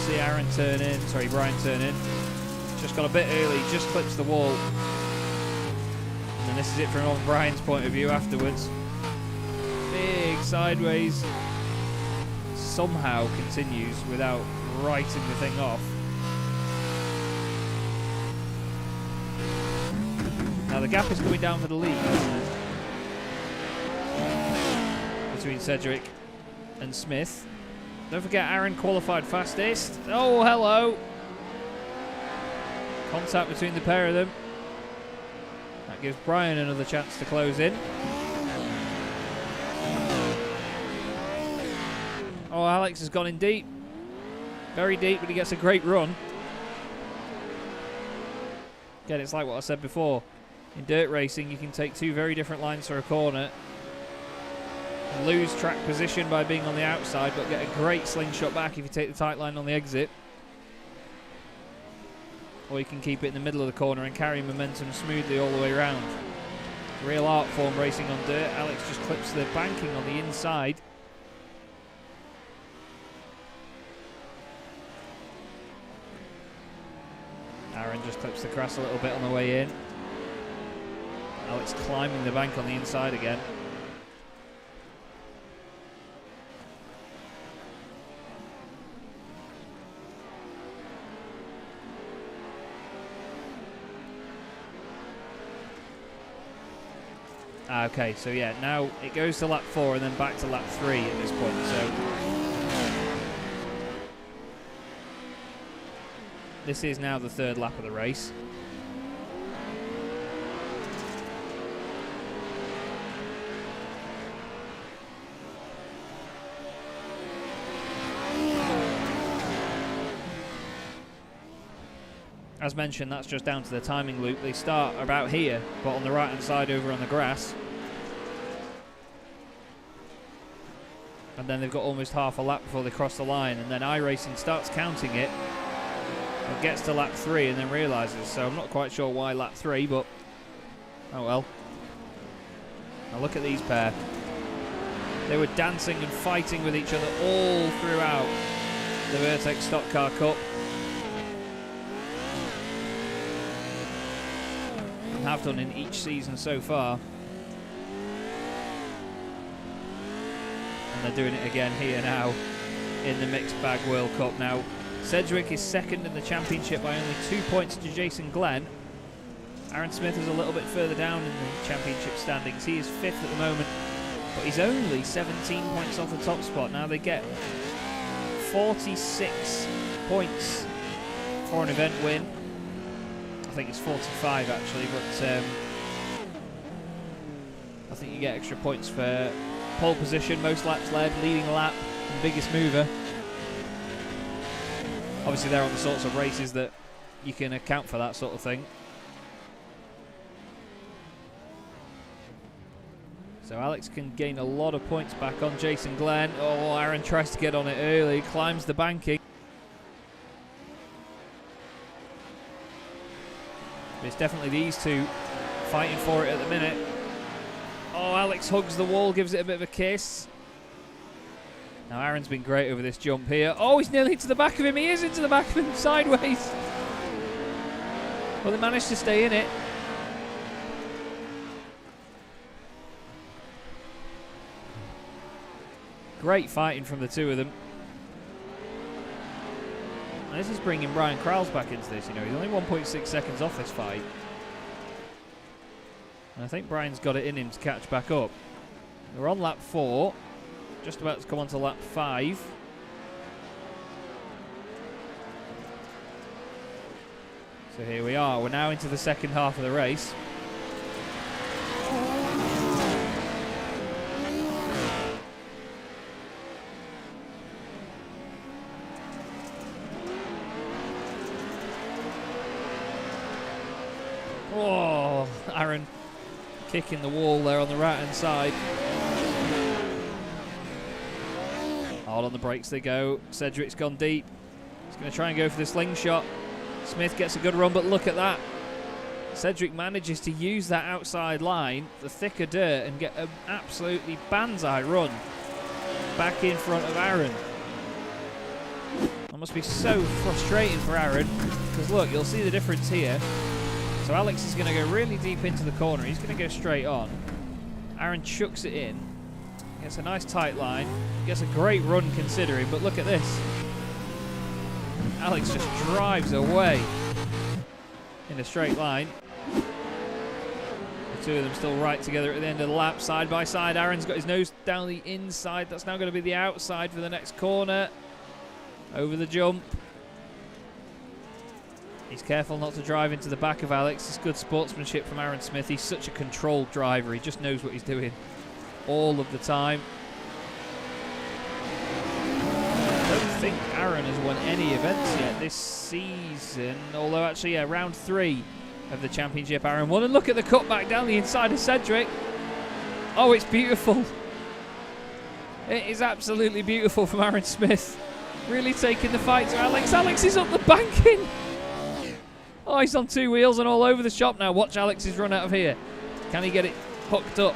S1: See Aaron turn in. Sorry, Brian turn in. Just got a bit early, just clips the wall. And this is it from Brian's point of view afterwards. Big sideways. Somehow continues without writing the thing off. Now the gap is coming down for the lead between Cedric and Smith. Don't forget Aaron qualified fastest. Oh, hello. Contact between the pair of them. That gives Brian another chance to close in. Oh, Alex has gone in deep. Very deep, but he gets a great run. Again, it's like what I said before. In dirt racing, you can take 2 very different lines for a corner and lose track position by being on the outside, but get a great slingshot back if you take the tight line on the exit. Or you can keep it in the middle of the corner and carry momentum smoothly all the way around. Real art form racing on dirt. Alex just clips the banking on the inside. Aaron just clips the grass a little bit on the way in. Alex climbing the bank on the inside again. Okay, so yeah, now it goes to lap 4 and then back to lap 3 at this point. So this is now the 3rd lap of the race. As mentioned, that's just down to the timing loop. They start about here, but on the right-hand side over on the grass. And then they've got almost half a lap before they cross the line. And then iRacing starts counting it. It gets to lap 3 and then realises. So I'm not quite sure why lap 3, but oh well. Now look at these pair. They were dancing and fighting with each other all throughout the Vertex Stock Car Cup. Have done in each season so far, and they're doing it again here now in the Mixed Bag World Cup. Now Cedric is 2nd in the championship by only 2 points to Jason Glenn. Aaron Smith is a little bit further down in the championship standings. He is 5th at the moment, but he's only 17 points off the top spot. Now they get 46 points for an event win. I think it's 45 actually, but I think you get extra points for pole position, most laps led, leading lap, and biggest mover. Obviously they're on the sorts of races that you can account for that sort of thing. So Alex can gain a lot of points back on Jason Glenn. Oh, Aaron tries to get on it early, climbs the banking. It's definitely these two fighting for it at the minute. Oh, Alex hugs the wall, gives it a bit of a kiss. Now Aaron's been great over this jump here. Oh, he's nearly into the back of him. He is into the back of him, sideways. Well, they managed to stay in it. Great fighting from the two of them. And this is bringing Brian Krause back into this, you know. He's only 1.6 seconds off this fight. And I think Brian's got it in him to catch back up. We're on lap 4. Just about to come on to lap 5. So here we are. We're now into the second half of the race. Oh, Aaron kicking the wall there on the right-hand side. Hard on the brakes they go. Cedric's gone deep. He's going to try and go for the slingshot. Smith gets a good run, but look at that. Cedric manages to use that outside line, the thicker dirt, and get an absolutely banzai run back in front of Aaron. That must be so frustrating for Aaron, because look, you'll see the difference here. So Alex is going to go really deep into the corner. He's going to go straight on. Aaron chucks it in. Gets a nice tight line. Gets a great run considering, but look at this. Alex just drives away in a straight line. The two of them still right together at the end of the lap, side by side. Aaron's got his nose down the inside. That's now going to be the outside for the next corner. Over the jump. He's careful not to drive into the back of Alex. It's good sportsmanship from Aaron Smith. He's such a controlled driver. He just knows what he's doing all of the time. I don't think Aaron has won any events yet this season. Although actually, yeah, round 3 of the championship Aaron won. And look at the cutback down the inside of Cedric. Oh, it's beautiful. It is absolutely beautiful from Aaron Smith. Really taking the fight to Alex. Alex is up the banking. Oh, he's on 2 wheels and all over the shop now. Watch Alex's run out of here. Can he get it hooked up.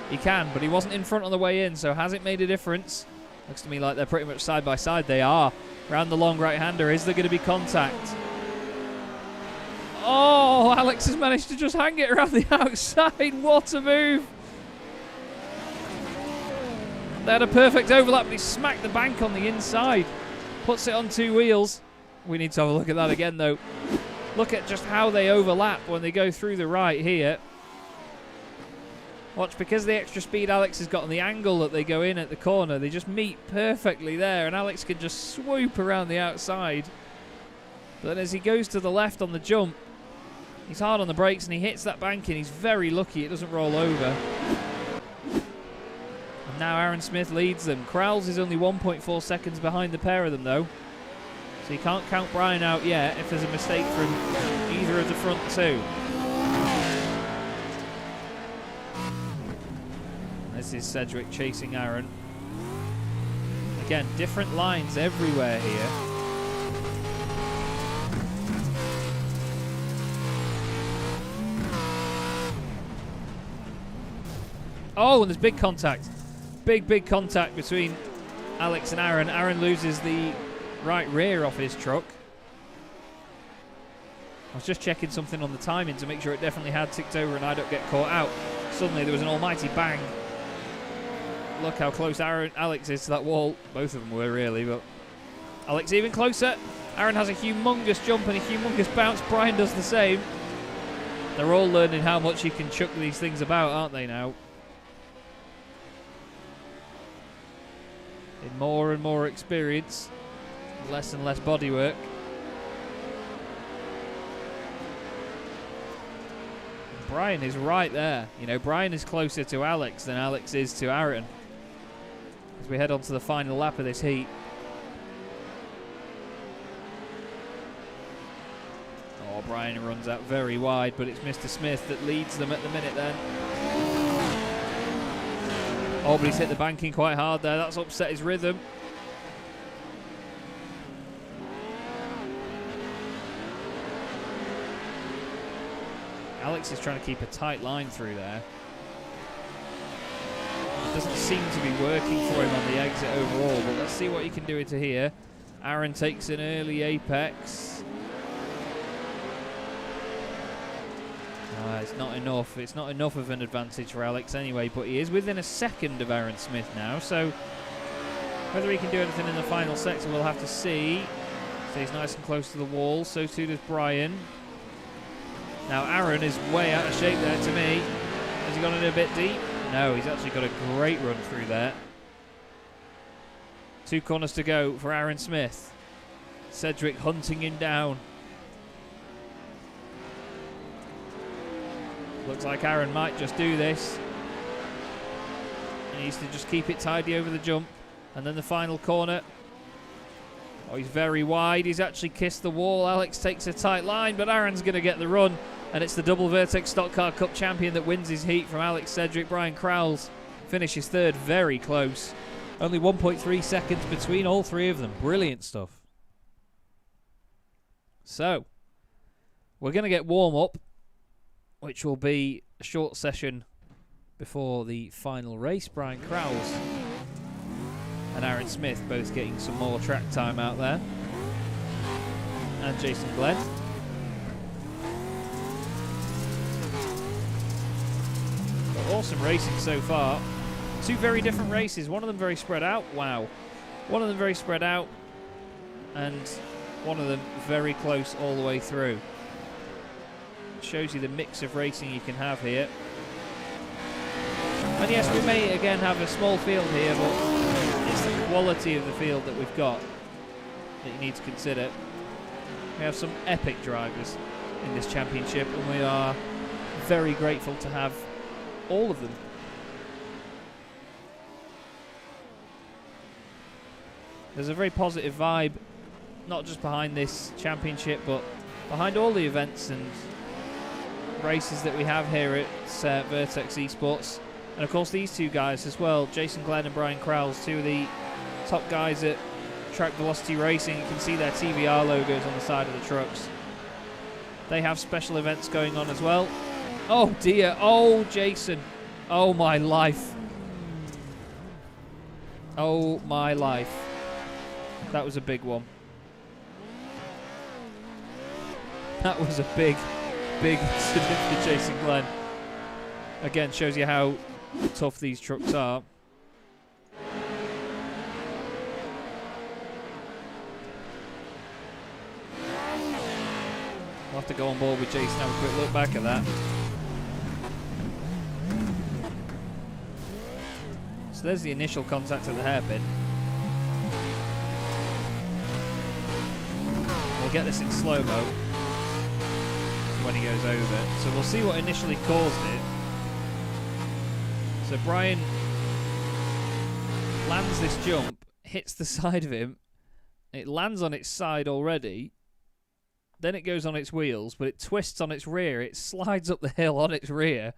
S1: He can, but he wasn't in front on the way in, so has it made a difference? Looks to me like they're pretty much side by side. They are. Round the long right-hander. Is there going to be contact? Oh, Alex has managed to just hang it around the outside. What a move. They had a perfect overlap, but he smacked the bank on the inside. Puts it on 2 wheels. We need to have a look at that again, though. Look at just how they overlap when they go through the right here. Watch, because of the extra speed Alex has got on the angle that they go in at the corner, they just meet perfectly there, and Alex can just swoop around the outside. But then as he goes to the left on the jump, he's hard on the brakes and he hits that bank, and he's very lucky it doesn't roll over. And now Aaron Smith leads them. Crowles is only 1.4 seconds behind the pair of them, though. So you can't count Brian out yet if there's a mistake from either of the front two. This is Cedric chasing Aaron. Again, different lines everywhere here. Oh, and there's big contact. Big contact between Alex and Aaron. Aaron loses the right rear off his truck. I was just checking something on the timing to make sure it definitely had ticked over and I don't get caught out. Suddenly there was an almighty bang. Look how close Alex is to that wall. Both of them were really, but Alex even closer. Aaron has a humongous jump and a humongous bounce. Brian does the same. They're all learning how much you can chuck these things about, aren't they now? In more and more experience, less and less bodywork. Brian is right there. You know, Brian is closer to Alex than Alex is to Aaron. As we head on to the final lap of this heat. Oh, Brian runs out very wide, but it's Mr. Smith that leads them at the minute then. Oh, but he's hit the banking quite hard there. That's upset his rhythm. Alex is trying to keep a tight line through there. It doesn't seem to be working for him on the exit overall, but let's see what he can do into here. Aaron takes an early apex. It's not enough. It's not enough of an advantage for Alex anyway, but he is within a second of Aaron Smith now, so whether he can do anything in the final sector we'll have to see. So he's nice and close to the wall, so too does Brian. Now Aaron is way out of shape there to me. Has he gone in a bit deep? No, he's actually got a great run through there. 2 corners to go for Aaron Smith. Cedric hunting him down. Looks like Aaron might just do this. He needs to just keep it tidy over the jump. And then the final corner. Oh, he's very wide. He's actually kissed the wall. Alex takes a tight line, but Aaron's going to get the run. And it's the double Vertex Stock Car Cup champion that wins his heat from Alex Cedric. Brian Crowles finishes third, very close. Only 1.3 seconds between all 3 of them. Brilliant stuff. So, we're going to get warm up, which will be a short session before the final race. Brian Crowles and Aaron Smith both getting some more track time out there. And Jason Glenn. But awesome racing so far. 2 very different races. One of them very spread out. Wow. One of them very spread out. And one of them very close all the way through. Shows you the mix of racing you can have here. And yes, we may again have a small field here, but it's the quality of the field that we've got that you need to consider. We have some epic drivers in this championship, and we are very grateful to have all of them. There's a very positive vibe, not just behind this championship, but behind all the events and races that we have here at Vertex eSports. And of course these 2 guys as well, Jason Glenn and Brian Crowles, 2 of the top guys at Track Velocity Racing. You can see their TVR logos on the side of the trucks. They have special events going on as well. Oh, dear. Oh, Jason. Oh, my life. Oh, my life. That was a big one. That was a big incident for Jason Glenn. Again, shows you how tough these trucks are. We'll have to go on board with Jason and have a quick look back at that. So there's the initial contact at the hairpin. We'll get this in slow-mo when he goes over. So we'll see what initially caused it. So Brian lands this jump, hits the side of him. It lands on its side already. Then it goes on its wheels, but it twists on its rear. It slides up the hill on its rear.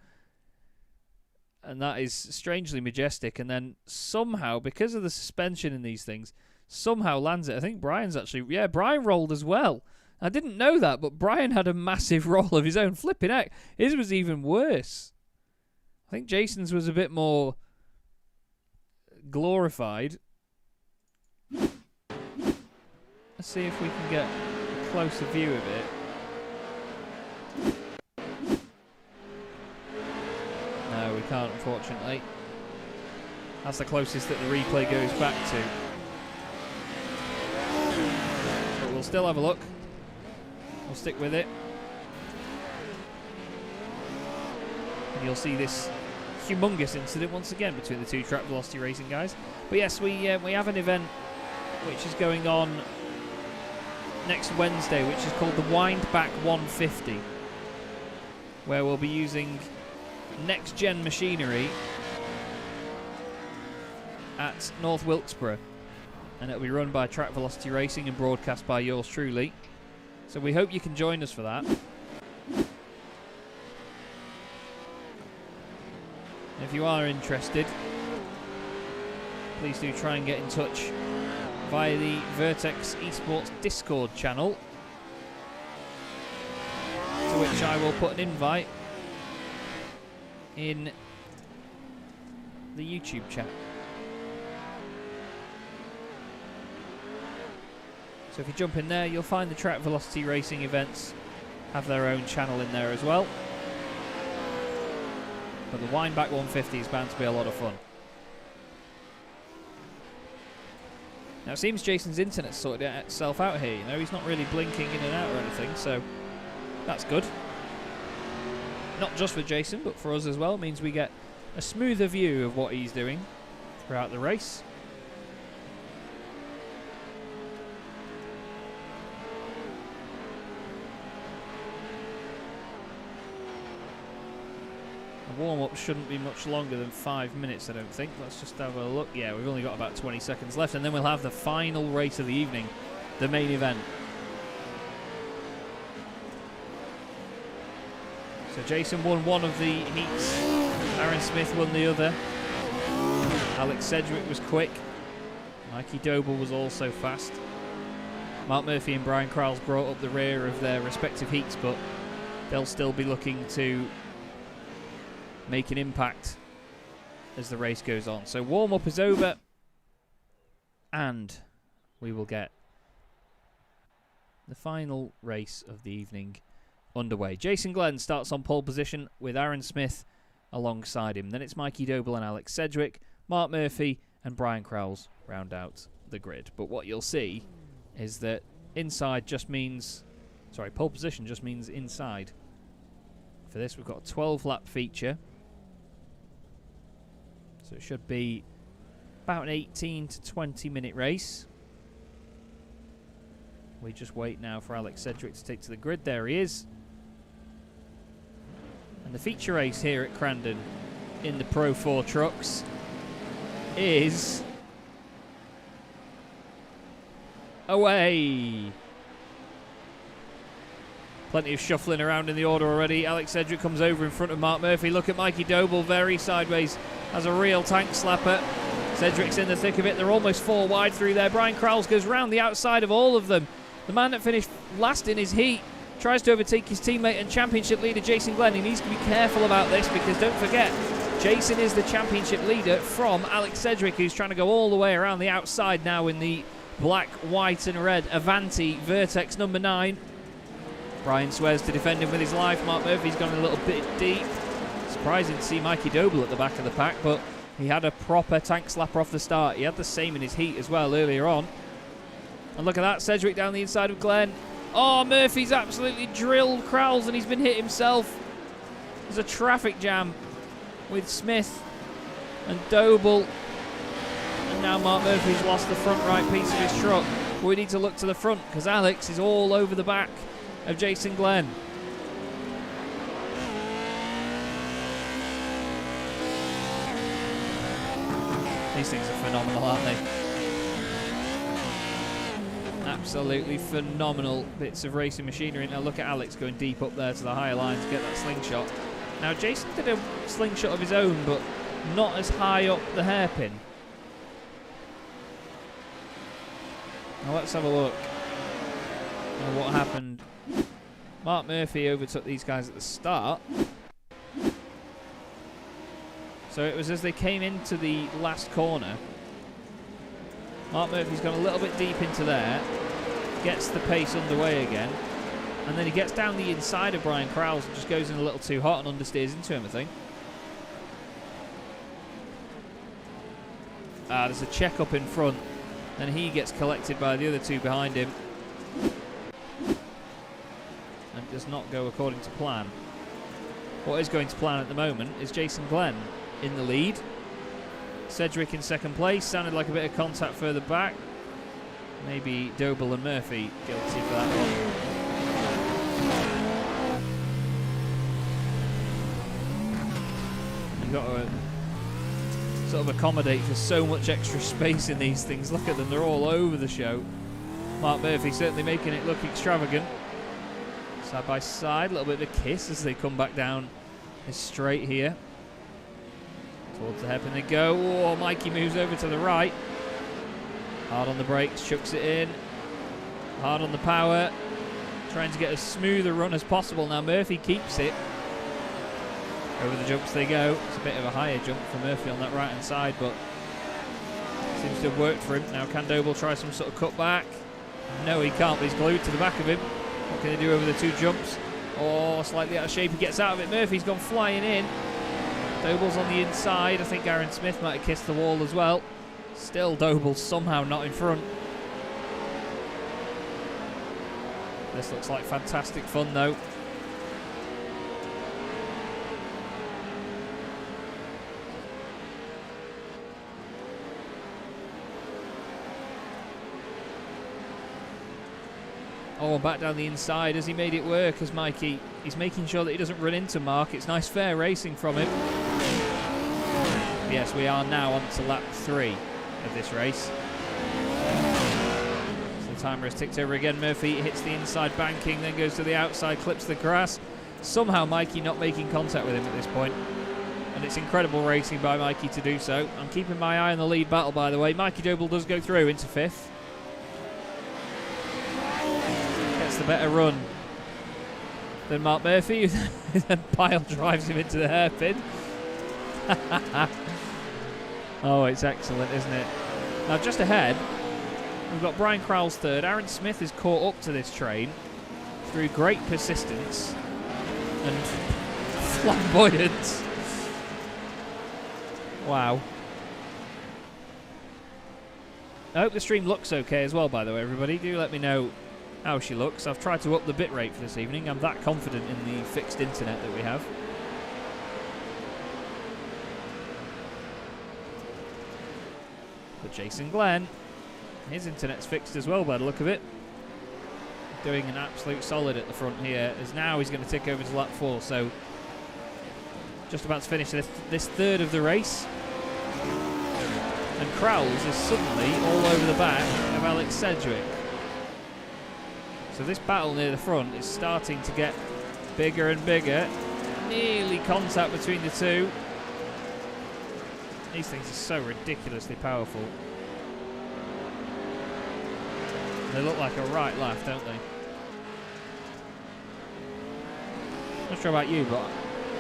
S1: And that is strangely majestic. And then somehow, because of the suspension in these things, somehow lands it. I think Brian's actually... Yeah, Brian rolled as well. I didn't know that, but Brian had a massive roll of his own. Flipping heck. His was even worse. I think Jason's was a bit more glorified. Let's see if we can get a closer view of it. No, we can't, unfortunately. That's the closest that the replay goes back to. But we'll still have a look. We'll stick with it. And you'll see this humongous incident once again between the two track velocity racing guys. But yes, we have an event which is going on next Wednesday, which is called the Windback 150, where we'll be using next-gen machinery at North Wilkesboro, and it'll be run by Track Velocity Racing and broadcast by yours truly. So we hope you can join us for that. If you are interested, please do try and get in touch via the Vertex eSports Discord channel, to which I will put an invite in the YouTube chat. So if you jump in there, you'll find the Track Velocity Racing events have their own channel in there as well. But the Windback 150 is bound to be a lot of fun. Now it seems Jason's internet sorted itself out here, you know, he's not really blinking in and out or anything, so that's good. Not just for Jason, but for us as well. It means we get a smoother view of what he's doing throughout the race. The warm-up shouldn't be much longer than 5 minutes, I don't think. Let's just have a look. Yeah, we've only got about 20 seconds left, and then we'll have the final race of the evening, the main event. So Jason won one of the heats. Aaron Smith won the other. Alex Sedgwick was quick. Mikey Doble was also fast. Mark Murphy and Brian Krause brought up the rear of their respective heats, but they'll still be looking to make an impact as the race goes on. So warm-up is over, and we will get the final race of the evening underway. Jason Glenn starts on pole position with Aaron Smith alongside him. Then it's Mikey Doble and Alex Sedgwick. Mark Murphy and Brian Krause round out the grid. But what you'll see is that inside just means... Sorry, pole position just means inside. For this, we've got a 12-lap feature. So it should be about an 18 to 20-minute race. We just wait now for Alex Sedgwick to take to the grid. There he is. And the feature race here at Crandon in the Pro4 trucks is away. Plenty of shuffling around in the order already. Alex Sedgwick comes over in front of Mark Murphy. Look at Mikey Doble, very sideways, has a real tank slapper. Sedgwick's in the thick of it. They're almost 4 wide through there. Brian Krause goes round the outside of all of them. The man that finished last in his heat Tries to overtake his teammate and championship leader Jason Glenn. He needs to be careful about this because don't forget, Jason is the championship leader from Alex Sedgwick, who's trying to go all the way around the outside now in the black, white and red Avanti Vertex number 9. Brian swears to defend him with his life. Mark Murphy's gone a little bit deep. Surprising to see Mikey Doble at the back of the pack, but he had a proper tank slapper off the start. He had the same in his heat as well earlier on. And look at that, Sedgwick down the inside of Glenn. Oh, Murphy's absolutely drilled Crowles and he's been hit himself. There's a traffic jam with Smith and Doble. And now Mark Murphy's lost the front right piece of his truck. But we need to look to the front because Alex is all over the back of Jason Glenn. These things are phenomenal, aren't they? Absolutely phenomenal bits of racing machinery. Now look at Alex going deep up there to the higher line to get that slingshot. Now Jason did a slingshot of his own, but not as high up the hairpin. Now let's have a look at what happened. Mark Murphy overtook these guys at the start. So it was as they came into the last corner. Mark Murphy's gone a little bit deep into there, gets the pace underway again, and then he gets down the inside of Brian Crowles and just goes in a little too hot and understeers into him, I think. There's a check up in front, and he gets collected by the other two behind him. And does not go according to plan. What is going to plan at the moment is Jason Glenn in the lead. Sedgwick in second place. Sounded like a bit of contact further back. Maybe Doble and Murphy guilty for that one. You've got to sort of accommodate for so much extra space in these things. Look at them, they're all over the show. Mark Murphy certainly making it look extravagant. Side by side, a little bit of a kiss as they come back down this straight here. Towards the hairpin they go. Oh, Mikey moves over to the right. Hard on the brakes, chucks it in. Hard on the power. Trying to get as smooth a run as possible. Now Murphy keeps it. Over the jumps they go. It's a bit of a higher jump for Murphy on that right-hand side, but seems to have worked for him. Now can Doble try some sort of cutback? No, he can't, but he's glued to the back of him. What can he do over the two jumps? Oh, slightly out of shape. He gets out of it. Murphy's gone flying in. Doble's on the inside. I think Aaron Smith might have kissed the wall as well. Still Doble somehow not in front. This looks like fantastic fun though. Oh, back down the inside. Has he made it work as Mikey? He's making sure that he doesn't run into Mark. It's nice fair racing from him. Yes, we are now on to lap 3 of this race. So the timer has ticked over again. Murphy hits the inside banking, then goes to the outside, clips the grass. Somehow Mikey not making contact with him at this point. And it's incredible racing by Mikey to do so. I'm keeping my eye on the lead battle, by the way. Mikey Doble does go through into 5th. Gets the better run than Mark Murphy, who then pile drives him into the hairpin. Oh, it's excellent, isn't it? Now, just ahead, we've got Brian Crowles 3rd. Aaron Smith is caught up to this train through great persistence and flamboyance. Wow. I hope the stream looks okay as well, by the way, everybody. Do let me know how she looks. I've tried to up the bitrate for this evening. I'm that confident in the fixed internet that we have. But Jason Glenn, his internet's fixed as well by the look of it. Doing an absolute solid at the front here, as now he's going to tick over to lap 4, so just about to finish this 3rd of the race. And Crowles is suddenly all over the back of Alex Sedgwick. So this battle near the front is starting to get bigger and bigger. Nearly contact between the two. These things are so ridiculously powerful. They look like a right laugh, don't they? Not sure about you, but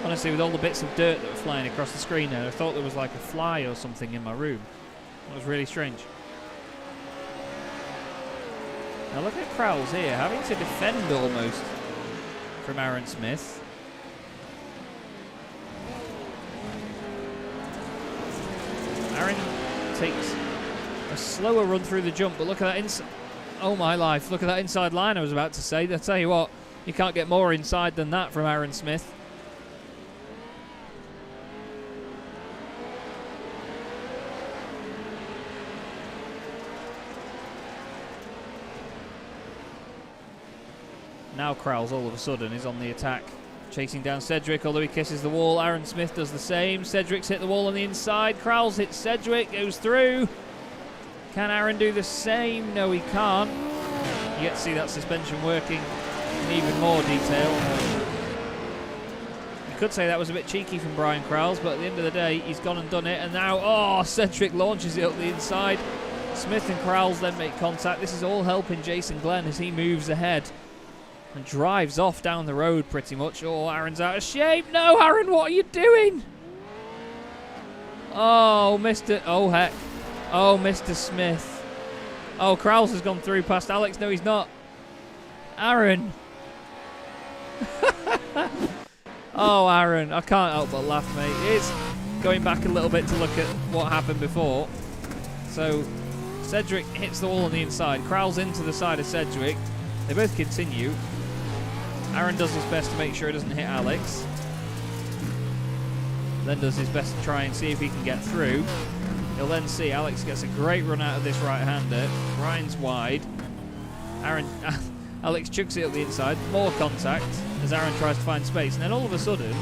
S1: honestly, with all the bits of dirt that were flying across the screen there, I thought there was like a fly or something in my room. It was really strange. Now look at Crowls here, having to defend almost from Aaron Smith. Aaron takes a slower run through the jump, but look at that oh my life, look at that inside line I was about to say. I'll tell you what, you can't get more inside than that from Aaron Smith. Now Crowls all of a sudden is on the attack, chasing down Cedric, although he kisses the wall. Aaron Smith does the same. Cedric's hit the wall on the inside. Crowls hits Cedric, goes through. Can Aaron do the same? No, he can't. You get to see that suspension working in even more detail. You could say that was a bit cheeky from Brian Crowls, but at the end of the day, he's gone and done it. And now, oh, Cedric launches it up the inside. Smith and Crowls then make contact. This is all helping Jason Glenn as he moves ahead and drives off down the road pretty much. Oh, Aaron's out of shape. No, Aaron, what are you doing? Oh, Mr. Oh, heck. Oh, Mr. Smith. Oh, Crowls has gone through past Alex. No, he's not. Aaron. Oh, Aaron. I can't help but laugh, mate. It is going back a little bit to look at what happened before. So, Cedric hits the wall on the inside. Crowls into the side of Cedric. They both continue. Aaron does his best to make sure he doesn't hit Alex. Then does his best to try and see if he can get through. You'll then see Alex gets a great run out of this right-hander. Ryan's wide. Alex chucks it up the inside. More contact as Aaron tries to find space. And then all of a sudden,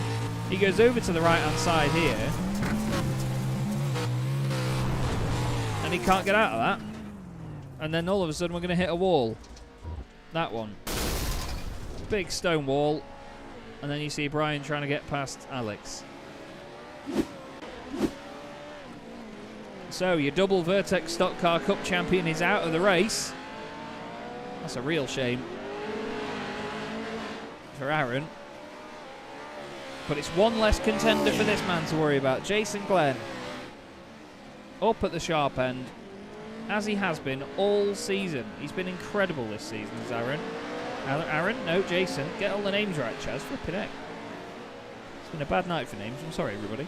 S1: he goes over to the right-hand side here. And he can't get out of that. And then all of a sudden, we're going to hit a wall. That one. Big stone wall. And then you see Brian trying to get past Alex. So your double Vertex Stock Car Cup champion is out of the race. That's a real shame for Aaron. But it's one less contender for this man to worry about. Jason Glenn up at the sharp end, as he has been all season. He's been incredible this season, is Aaron. Aaron? No, Jason. Get all the names right, Chaz. Flipping heck. It's been a bad night for names. I'm sorry, everybody.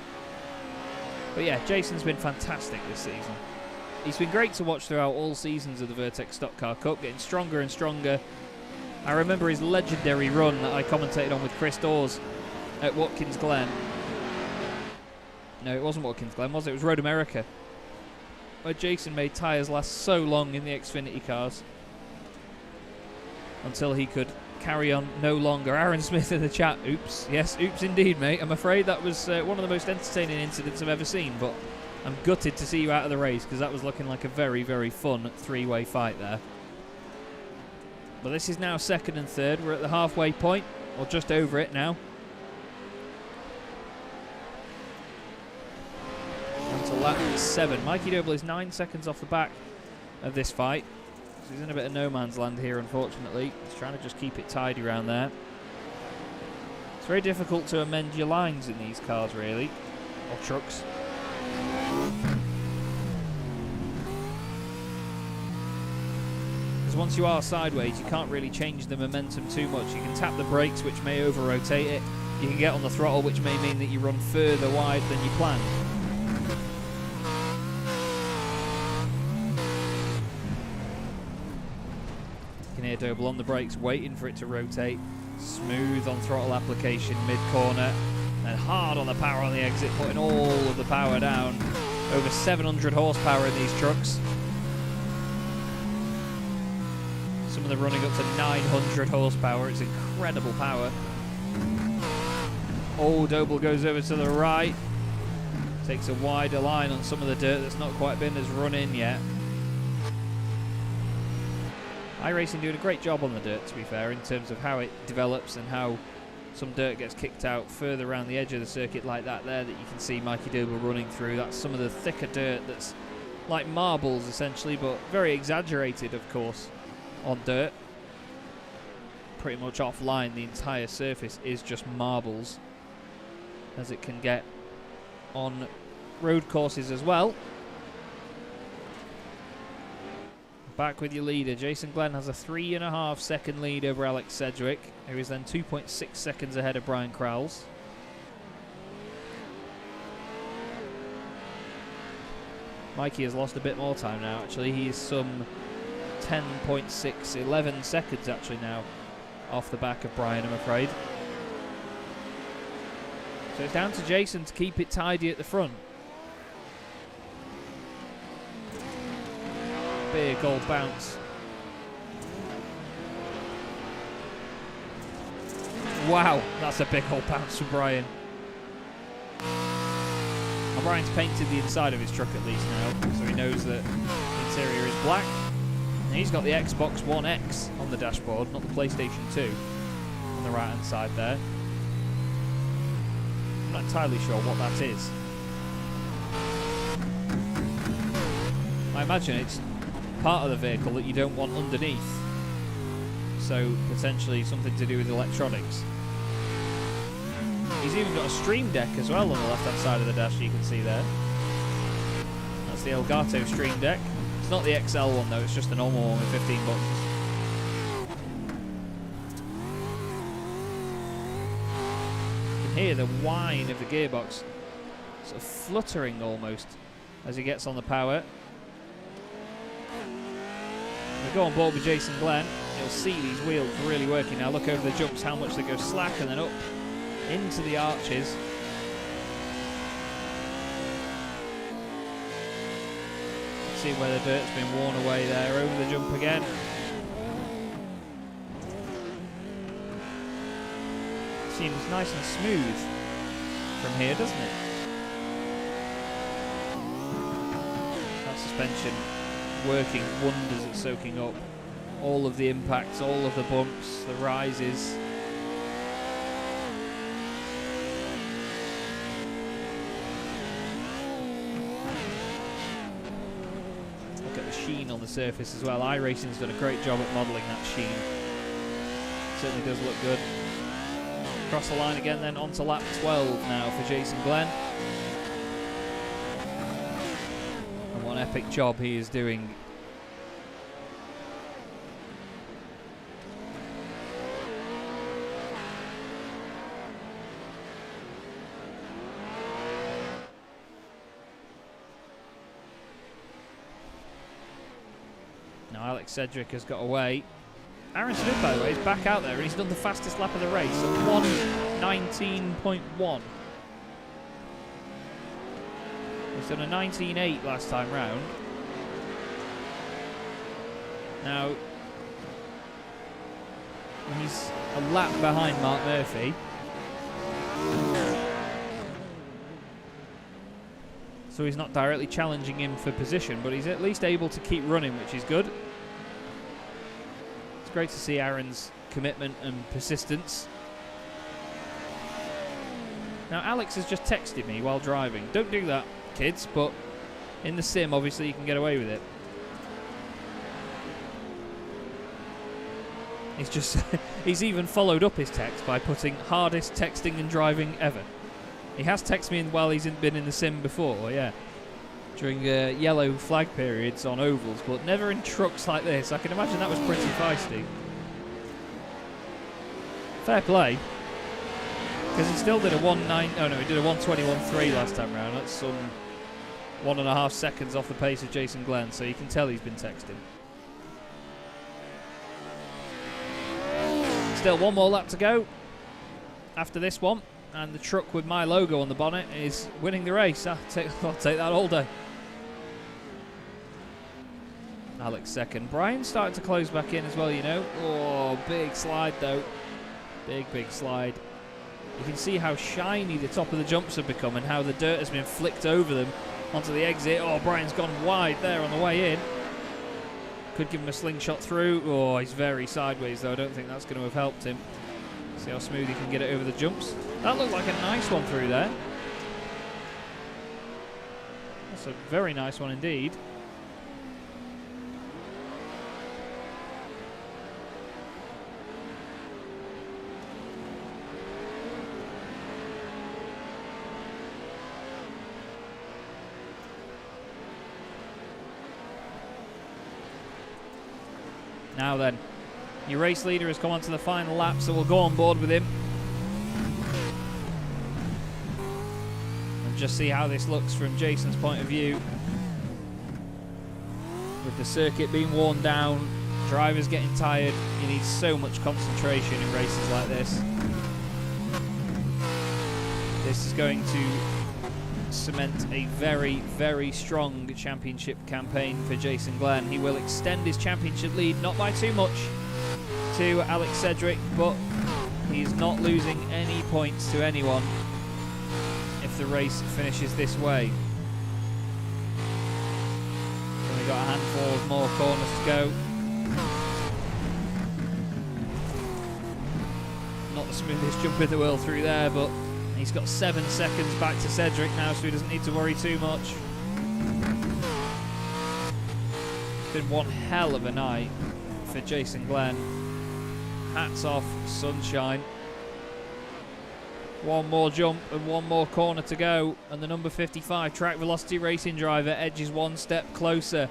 S1: But yeah, Jason's been fantastic this season. He's been great to watch throughout all seasons of the Vertex Stock Car Cup, getting stronger and stronger. I remember his legendary run that I commentated on with Chris Dawes at Watkins Glen. No, it wasn't Watkins Glen, was it? It was Road America, where Jason made tyres last so long in the Xfinity cars until he could carry on no longer. Aaron Smith in the chat. Oops. Yes, oops indeed, mate. I'm afraid that was one of the most entertaining incidents I've ever seen, but I'm gutted to see you out of the race because that was looking like a very, very fun three-way fight there. But this is now second and third. We're at the halfway point, or just over it now. Until lap 7. Mikey Doble is 9 seconds off the back of this fight. So he's in a bit of no man's land here, unfortunately. He's trying to just keep it tidy around there. It's very difficult to amend your lines in these cars, really, or trucks. Because once you are sideways, you can't really change the momentum too much. You can tap the brakes, which may over-rotate it. You can get on the throttle, which may mean that you run further wide than you planned. You can hear Doble on the brakes, waiting for it to rotate. Smooth on throttle application, mid-corner. And hard on the power on the exit, putting all of the power down. Over 700 horsepower in these trucks. Some of them running up to 900 horsepower. It's incredible power. Oh, Doble goes over to the right. Takes a wider line on some of the dirt that's not quite been as run in yet. iRacing doing a great job on the dirt, to be fair, in terms of how it develops and how some dirt gets kicked out further around the edge of the circuit like that there that you can see Mikey Doble running through. That's some of the thicker dirt that's like marbles, essentially, but very exaggerated, of course, on dirt. pretty much offline. The entire surface is just marbles, as it can get on road courses as well. Back with your leader. Jason Glenn has a 3.5 second lead over Alex Sedgwick, who is then 2.6 seconds ahead of Brian Crowles. Mikey has lost a bit more time now, actually. He is some 10.6, 11 seconds actually now off the back of Brian, I'm afraid. So it's down to Jason to keep it tidy at the front. Big old bounce. Wow, that's a big old bounce from Brian. And Brian's painted the inside of his truck at least now, so he knows that the interior is black. And he's got the Xbox One X on the dashboard, not the PlayStation 2, on the right hand side there. I'm not entirely sure what that is. I imagine it's part of the vehicle that you don't want underneath, so potentially something to do with electronics. He's even got a Stream Deck as well on the left hand side of the dash, you can see there. That's the Elgato Stream Deck. It's not the XL one though, it's just the normal one with 15 buttons. You can hear the whine of the gearbox sort of fluttering almost as he gets on the power. We go on board with Jason Glenn. You'll see these wheels really working now. Look over the jumps, how much they go slack and then up into the arches. See where the dirt's been worn away there. Over the jump again. Seems nice and smooth from here, doesn't it? That suspension working wonders at soaking up all of the impacts, all of the bumps, the rises. Look at the sheen on the surface as well. iRacing's done a great job at modelling that sheen. Certainly does look good. Across the line again then, onto lap 12 now for Jason Glenn. Epic job he is doing. Now Alex Sedgwick has got away. Aaron Smith, by the way, is back out there and he's done the fastest lap of the race at 1:19.1. He's done a 19.8 last time round. Now, he's a lap behind Mark Murphy. So he's not directly challenging him for position, but he's at least able to keep running, which is good. It's great to see Aaron's commitment and persistence. Now, Alex has just texted me while driving. Don't do that, kids, but in the sim obviously you can get away with it. He's just he's even followed up his text by putting hardest texting and driving ever. He has texted me while he's been in the sim before, yeah, during yellow flag periods on ovals, but never in trucks like this. I can imagine that was pretty feisty. Fair play. Because he still did a 1:21.3 last time round. That's some 1.5 seconds off the pace of Jason Glenn, so you can tell he's been texting. Still one more lap to go after this one, and the truck with my logo on the bonnet is winning the race. I'll take that all day. Alex second. Brian starting to close back in as well, you know. Oh, big slide though. Big slide. You can see how shiny the top of the jumps have become and how the dirt has been flicked over them onto the exit. Oh, Brian's gone wide there on the way in. Could give him a slingshot through. Oh, he's very sideways though. I don't think that's going to have helped him. See how smooth he can get it over the jumps. That looked like a nice one through there. That's a very nice one indeed. Now then, your race leader has come onto the final lap, so we'll go on board with him. And just see how this looks from Jason's point of view. With the circuit being worn down, drivers getting tired, you need so much concentration in races like this. This is going to cement a very, very strong championship campaign for Jason Glenn. He will extend his championship lead, not by too much, to Alex Cedric, but he's not losing any points to anyone if the race finishes this way. We've got a handful of more corners to go. Not the smoothest jump in the world through there, but he's got 7 seconds back to Cedric now, so he doesn't need to worry too much. It's been one hell of a night for Jason Glenn. Hats off, sunshine. One more jump and one more corner to go, and the number 55 Track Velocity Racing driver edges one step closer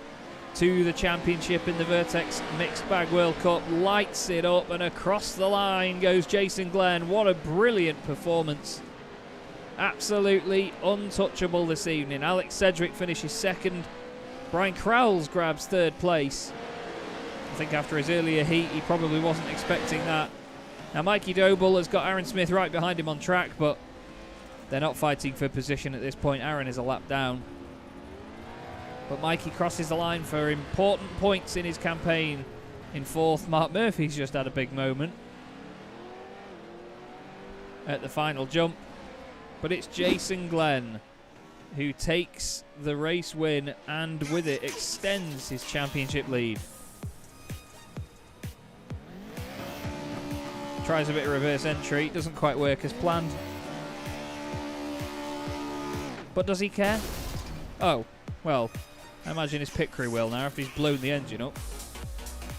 S1: to the championship in the Vertex Mixed Bag World Cup. Lights it up, and across the line goes Jason Glenn. What a brilliant performance. Absolutely untouchable this evening. Alex Cedric finishes second. Brian Crowles grabs third place. I think after his earlier heat, he probably wasn't expecting that. Now Mikey Doble has got Aaron Smith right behind him on track, but they're not fighting for position at this point. Aaron is a lap down. But Mikey crosses the line for important points in his campaign. In fourth, Mark Murphy's just had a big moment at the final jump. But it's Jason Glenn who takes the race win and with it extends his championship lead. Tries a bit of reverse entry, doesn't quite work as planned. But does he care? Oh, well, I imagine his pit crew will now if he's blown the engine up.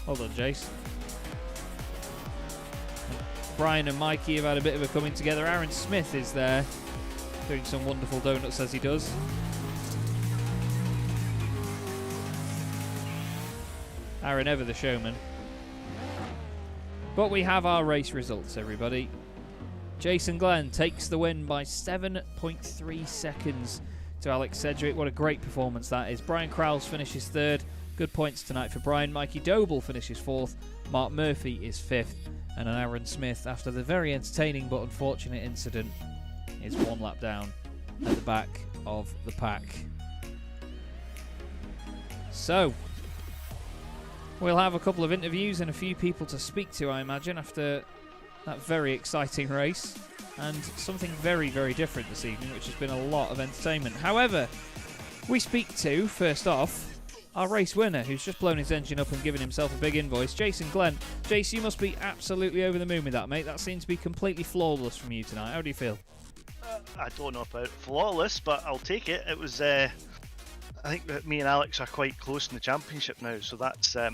S1: Hold on, Jace. Brian and Mikey have had a bit of a coming together. Aaron Smith is there, doing some wonderful donuts as he does. Aaron ever the showman. But we have our race results, everybody. Jason Glenn takes the win by 7.3 seconds to Alex Cedric. What a great performance that is. Brian Crowles finishes third. Good points tonight for Brian. Mikey Doble finishes fourth. Mark Murphy is fifth. And an Aaron Smith, after the very entertaining but unfortunate incident, is one lap down at the back of the pack. So, we'll have a couple of interviews and a few people to speak to, I imagine, after that very exciting race. And something very, very different this evening, which has been a lot of entertainment. However, we speak to, first off, our race winner, who's just blown his engine up and given himself a big invoice, Jason Glenn. Jace, you must be absolutely over the moon with that, mate. That seems to be completely flawless from you tonight. How do you feel?
S3: I don't know about flawless, but I'll take it. It was, I think that me and Alex are quite close in the championship now, so that's a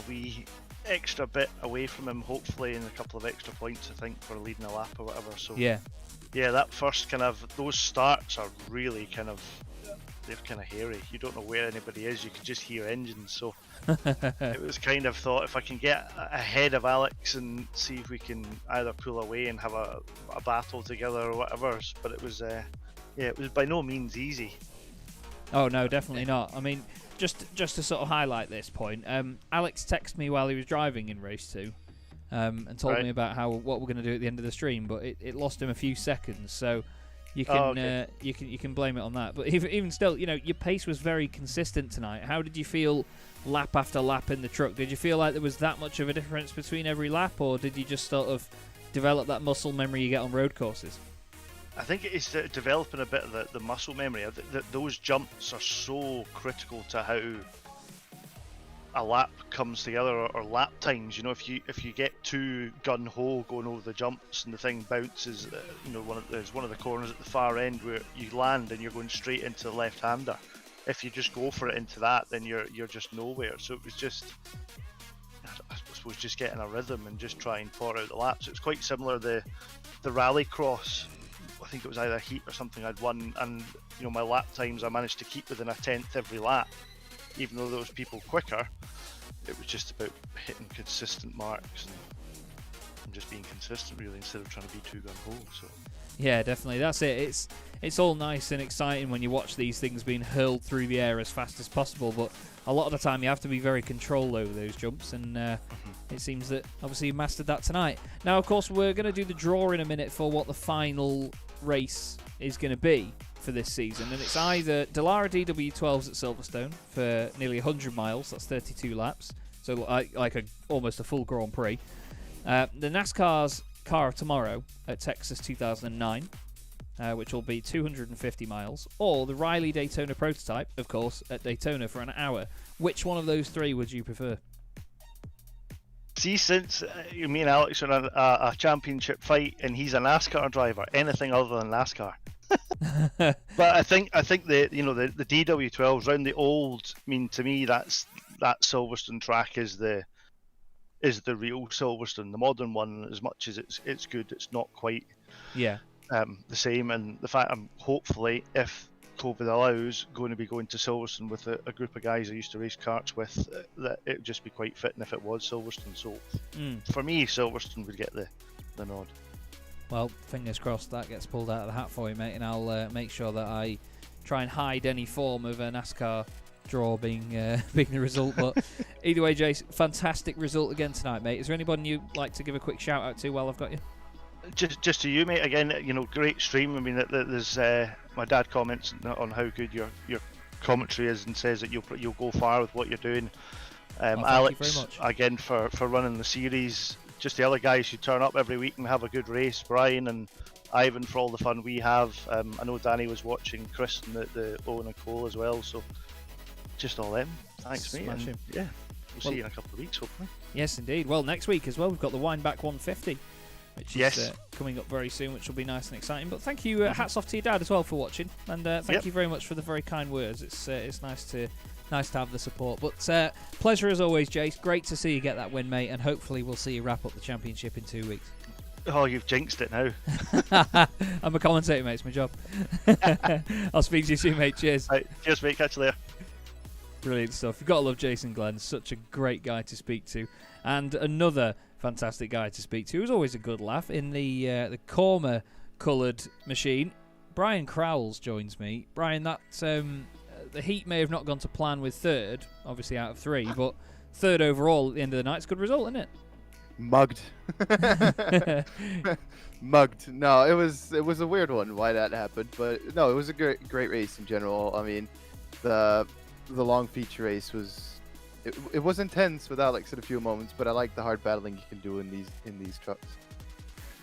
S3: wee extra bit away from him, hopefully, and a couple of extra points, I think, for leading a lap or whatever. So yeah, that first kind of, those starts are really kind of, they're kind of hairy. You don't know where anybody is, you can just hear engines. So it was kind of thought, if I can get ahead of Alex and see if we can either pull away and have a battle together or whatever. But it was, it was by no means easy.
S1: Oh no, definitely not. I mean, just to sort of highlight this point, Alex texted me while he was driving in race 2 and told me about what we're going to do at the end of the stream, but it lost him a few seconds, so you can you can blame it on that. But even still, you know, your pace was very consistent tonight. How did you feel lap after lap in the truck? Did you feel like there was that much of a difference between every lap, or did you just sort of develop that muscle memory you get on road courses?
S3: I think it is developing a bit of the muscle memory. Those jumps are so critical to how a lap comes together, or lap times. You know, if you get too gun ho going over the jumps and the thing bounces, you know, there's one of the corners at the far end where you land and you're going straight into the left-hander. If you just go for it into that, then you're just nowhere. So it was just, I suppose, just getting a rhythm and just try and pour out the laps. It was quite similar the rallycross. I think it was either heat or something I'd won, and you know, my lap times I managed to keep within a tenth every lap, even though there was people quicker. it was just about hitting consistent marks and just being consistent really, instead of trying to be too gung-ho. So
S1: Yeah, definitely. That's it. It's all nice and exciting when you watch these things being hurled through the air as fast as possible, but a lot of the time you have to be very controlled over those jumps, and it seems that obviously you mastered that tonight. Now, of course, we're going to do the draw in a minute for what the final race is going to be for this season, and it's either Dallara DW12s at Silverstone for nearly 100 miles, that's 32 laps, so like almost a full Grand Prix. The NASCAR's Car of Tomorrow at Texas 2009, which will be 250 miles, or the Riley Daytona prototype, of course, at Daytona for an hour. Which one of those three would you prefer?
S3: See, since me and Alex are in a championship fight, and he's a NASCAR driver, anything other than NASCAR. But I think the DW12s round the old. I mean, to me, that Silverstone track is the real Silverstone. The modern one, as much as it's good, it's not quite the same. And the fact I'm hopefully, if COVID allows, going to be going to Silverstone with a group of guys I used to race karts with, that it would just be quite fitting if it was Silverstone. So for me, Silverstone would get the nod. Well,
S1: fingers crossed that gets pulled out of the hat for you, mate, and I'll make sure that I try and hide any form of a NASCAR draw being the result. But either way, Jace, fantastic result again tonight, mate. Is there anybody you'd like to give a quick shout out to while I've got you?
S3: Just to you, mate. Again, great stream. I mean, there's my dad comments on how good your commentary is, and says that you'll go far with what you're doing. Alex,
S1: you very much.
S3: Again for running the series. Just the other guys who turn up every week and have a good race. Brian and Ivan for all the fun we have. I know Danny was watching, Chris and the Owen and Cole as well. So just all them. Thanks, mate. And yeah, we'll see you in a couple of weeks, hopefully.
S1: Yes, indeed. Well, next week as well, we've got the Wineback 150, which is coming up very soon, which will be nice and exciting. But thank you. Hats off to your dad as well for watching, and thank you very much for the very kind words. It's nice to have the support. But pleasure as always, Jace. Great to see you get that win, mate, and hopefully we'll see you wrap up the championship in 2 weeks.
S3: Oh, you've jinxed it now.
S1: I'm a commentator, mate. It's my job. I'll speak to you soon, mate. Cheers.
S3: Right, cheers, mate. Catch you later.
S1: Brilliant stuff. You've got to love Jason Glenn. Such a great guy to speak to. And another fantastic guy to speak to. It was always a good laugh. In the Korma coloured machine, Brian Crowles joins me. Brian, that the heat may have not gone to plan with third, obviously out of 3, but third overall at the end of the night. It's a good result, isn't it?
S2: Mugged. Mugged. No, it was a weird one why that happened, but no, it was a great race in general. I mean, the long feature race was it was intense with Alex at a few moments, but I like the hard battling you can do in these trucks.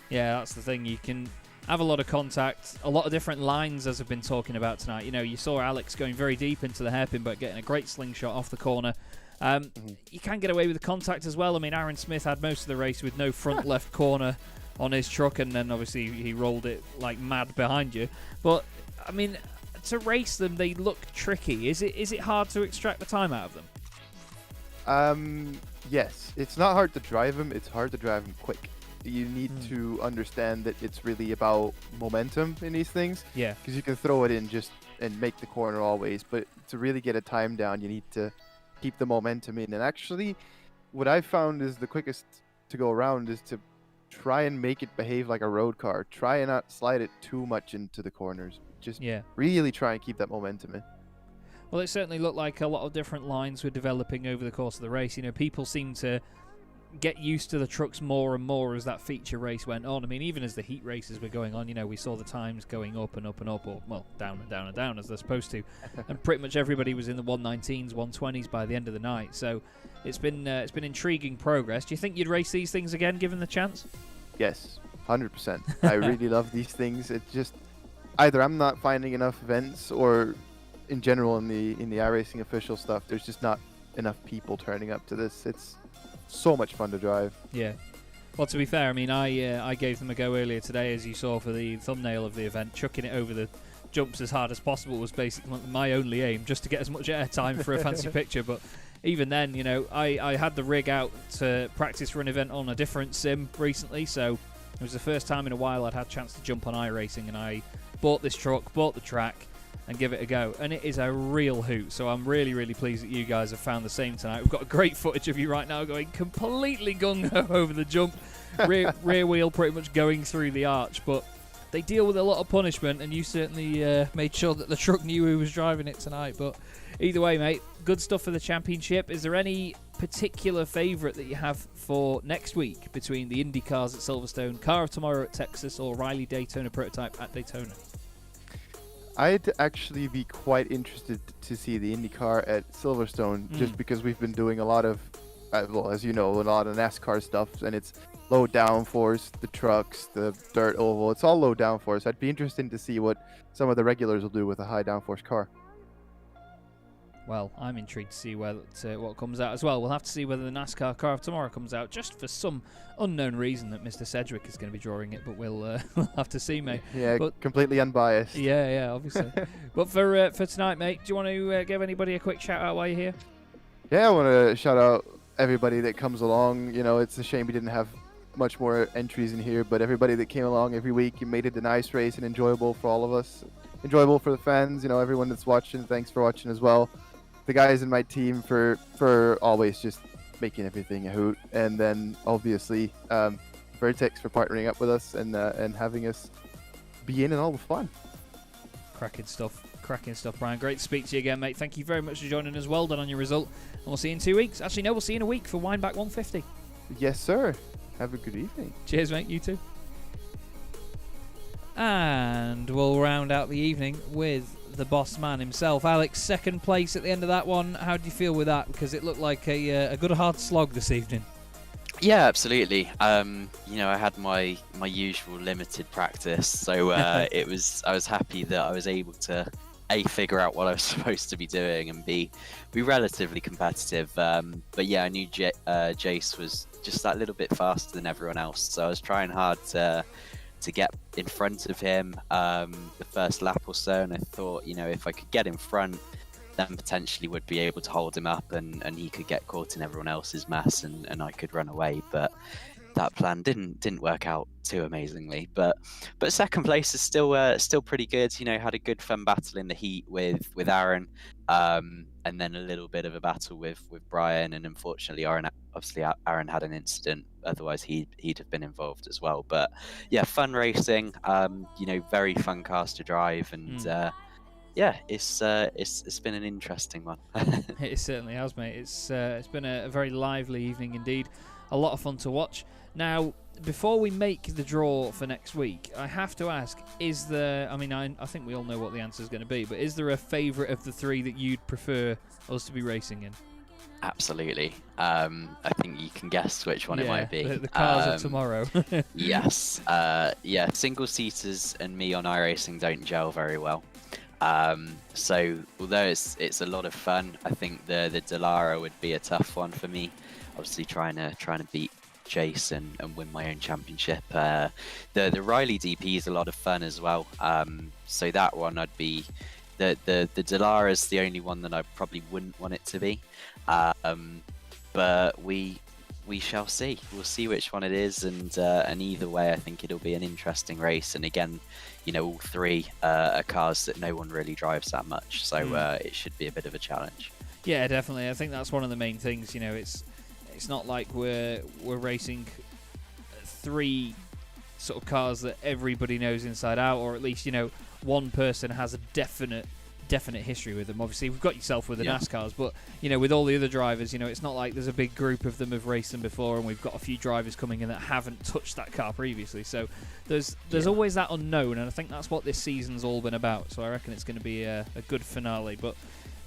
S1: Yeah, that's the thing. You can have a lot of contact, a lot of different lines, as I've been talking about tonight. You saw Alex going very deep into the hairpin, but getting a great slingshot off the corner. You can get away with the contact as well. I mean, Aaron Smith had most of the race with no front left corner on his truck, and then obviously he rolled it like mad behind you. But I mean, to race them, they look tricky. Is it hard to extract the time out of them?
S2: Yes, it's not hard to drive them. It's hard to drive them quick. You need to understand that it's really about momentum in these things.
S1: Yeah.
S2: Because you can throw it in and make the corner always, but to really get a time down, you need to keep the momentum in. And actually, what I found is the quickest to go around is to try and make it behave like a road car. Try and not slide it too much into the corners. Just really try and keep that momentum in.
S1: Well, it certainly looked like a lot of different lines were developing over the course of the race. People seem to get used to the trucks more and more as that feature race went on. I mean, even as the heat races were going on, we saw the times going up and up and up, or well, down and down and down as they're supposed to. And pretty much everybody was in the 119s, 120s by the end of the night. So it's been intriguing progress. Do you think you'd race these things again, given the chance?
S2: Yes, 100%. I really love these things. It's just either I'm not finding enough events, or in general in the iRacing official stuff, there's just not enough people turning up to this. It's so much fun to drive.
S1: Yeah. Well, to be fair, I mean, I gave them a go earlier today, as you saw for the thumbnail of the event. Chucking it over the jumps as hard as possible was basically my only aim, just to get as much airtime for a fancy picture. But even then, I had the rig out to practice for an event on a different sim recently, so it was the first time in a while I'd had a chance to jump on iRacing, and I bought this truck, bought the track, and give it a go. And it is a real hoot, so I'm really, really pleased that you guys have found the same tonight. We've got great footage of you right now going completely gung-ho over the jump, rear wheel pretty much going through the arch, but they deal with a lot of punishment, and you certainly made sure that the truck knew who was driving it tonight. But either way, mate, good stuff for the championship. Is there any particular favourite that you have for next week between the Indy cars at Silverstone, Car of Tomorrow at Texas, or Riley Daytona Prototype at Daytona?
S2: I'd actually be quite interested to see the IndyCar at Silverstone, just because we've been doing a lot of, well, as you know, a lot of NASCAR stuff, and it's low downforce, the trucks, the dirt oval, it's all low downforce. I'd be interested to see what some of the regulars will do with a high downforce car.
S1: Well, I'm intrigued to see what comes out as well. We'll have to see whether the NASCAR Car of Tomorrow comes out, just for some unknown reason that Mr. Sedgwick is going to be drawing it, but we'll have to see, mate.
S2: Yeah,
S1: but,
S2: completely unbiased.
S1: Yeah, obviously. But for tonight, mate, do you want to give anybody a quick shout out while you're here?
S2: Yeah, I want to shout out everybody that comes along. You know, it's a shame we didn't have much more entries in here, but everybody that came along every week, you made it a nice race and enjoyable for all of us. Enjoyable for the fans, you know, everyone that's watching, thanks for watching as well. The guys in my team for always just making everything a hoot, and then obviously Vertex for partnering up with us and having us be in all the fun.
S1: Cracking stuff, Brian. Great to speak to you again, mate. Thank you very much for joining us. Well done on your result, and we'll see you in 2 weeks. Actually, no, we'll see you in a week for Wineback 150.
S2: Yes, sir. Have a good evening.
S1: Cheers, mate. You too. And we'll round out the evening with the boss man himself. Alex, second place at the end of that one. How do you feel with that? Because it looked like a good hard slog this evening.
S4: Yeah, absolutely. You know, I had my usual limited practice, so I was happy that I was able to A, figure out what I was supposed to be doing, and B, be relatively competitive. But yeah, I knew Jace was just that little bit faster than everyone else, so I was trying hard to get in front of him the first lap or so, and I thought, you know, if I could get in front, then potentially would be able to hold him up, and he could get caught in everyone else's mess, and I could run away. But that plan didn't work out too amazingly. But second place is still pretty good. You know, had a good fun battle in the heat with Aaron, and then a little bit of a battle with Brian, and unfortunately Aaron had an incident. Otherwise he'd have been involved as well. But yeah, fun racing. You know, very fun cars to drive, and yeah, it's been an interesting one.
S1: It certainly has, mate. It's been a very lively evening indeed. A lot of fun to watch. Now, before we make the draw for next week, I have to ask, is there, I mean, I think we all know what the answer is going to be, but is there a favourite of the three that you'd prefer us to be racing in?
S4: Absolutely. I think you can guess which one it might be.
S1: The cars of tomorrow.
S4: Yes. Yeah, single-seaters and me on iRacing don't gel very well. So although it's a lot of fun, I think the Dallara would be a tough one for me. Obviously trying to beat Chase and win my own championship. The Riley DP is a lot of fun as well. So that one I'd be the Dallara is the only one that I probably wouldn't want it to be. But we shall see. We'll see which one it is, and either way, I think it'll be an interesting race. And again, you know, all three are cars that no one really drives that much, so it should be a bit of a challenge.
S1: Yeah, definitely. I think that's one of the main things. You know, it's not like we're racing three sort of cars that everybody knows inside out, or at least, you know, one person has a definite history with them. Obviously, we've got yourself with the NASCARs, but, you know, with all the other drivers, you know, it's not like there's a big group of them have raced them before, and we've got a few drivers coming in that haven't touched that car previously. So there's always that unknown, and I think that's what this season's all been about. So I reckon it's going to be a good finale. But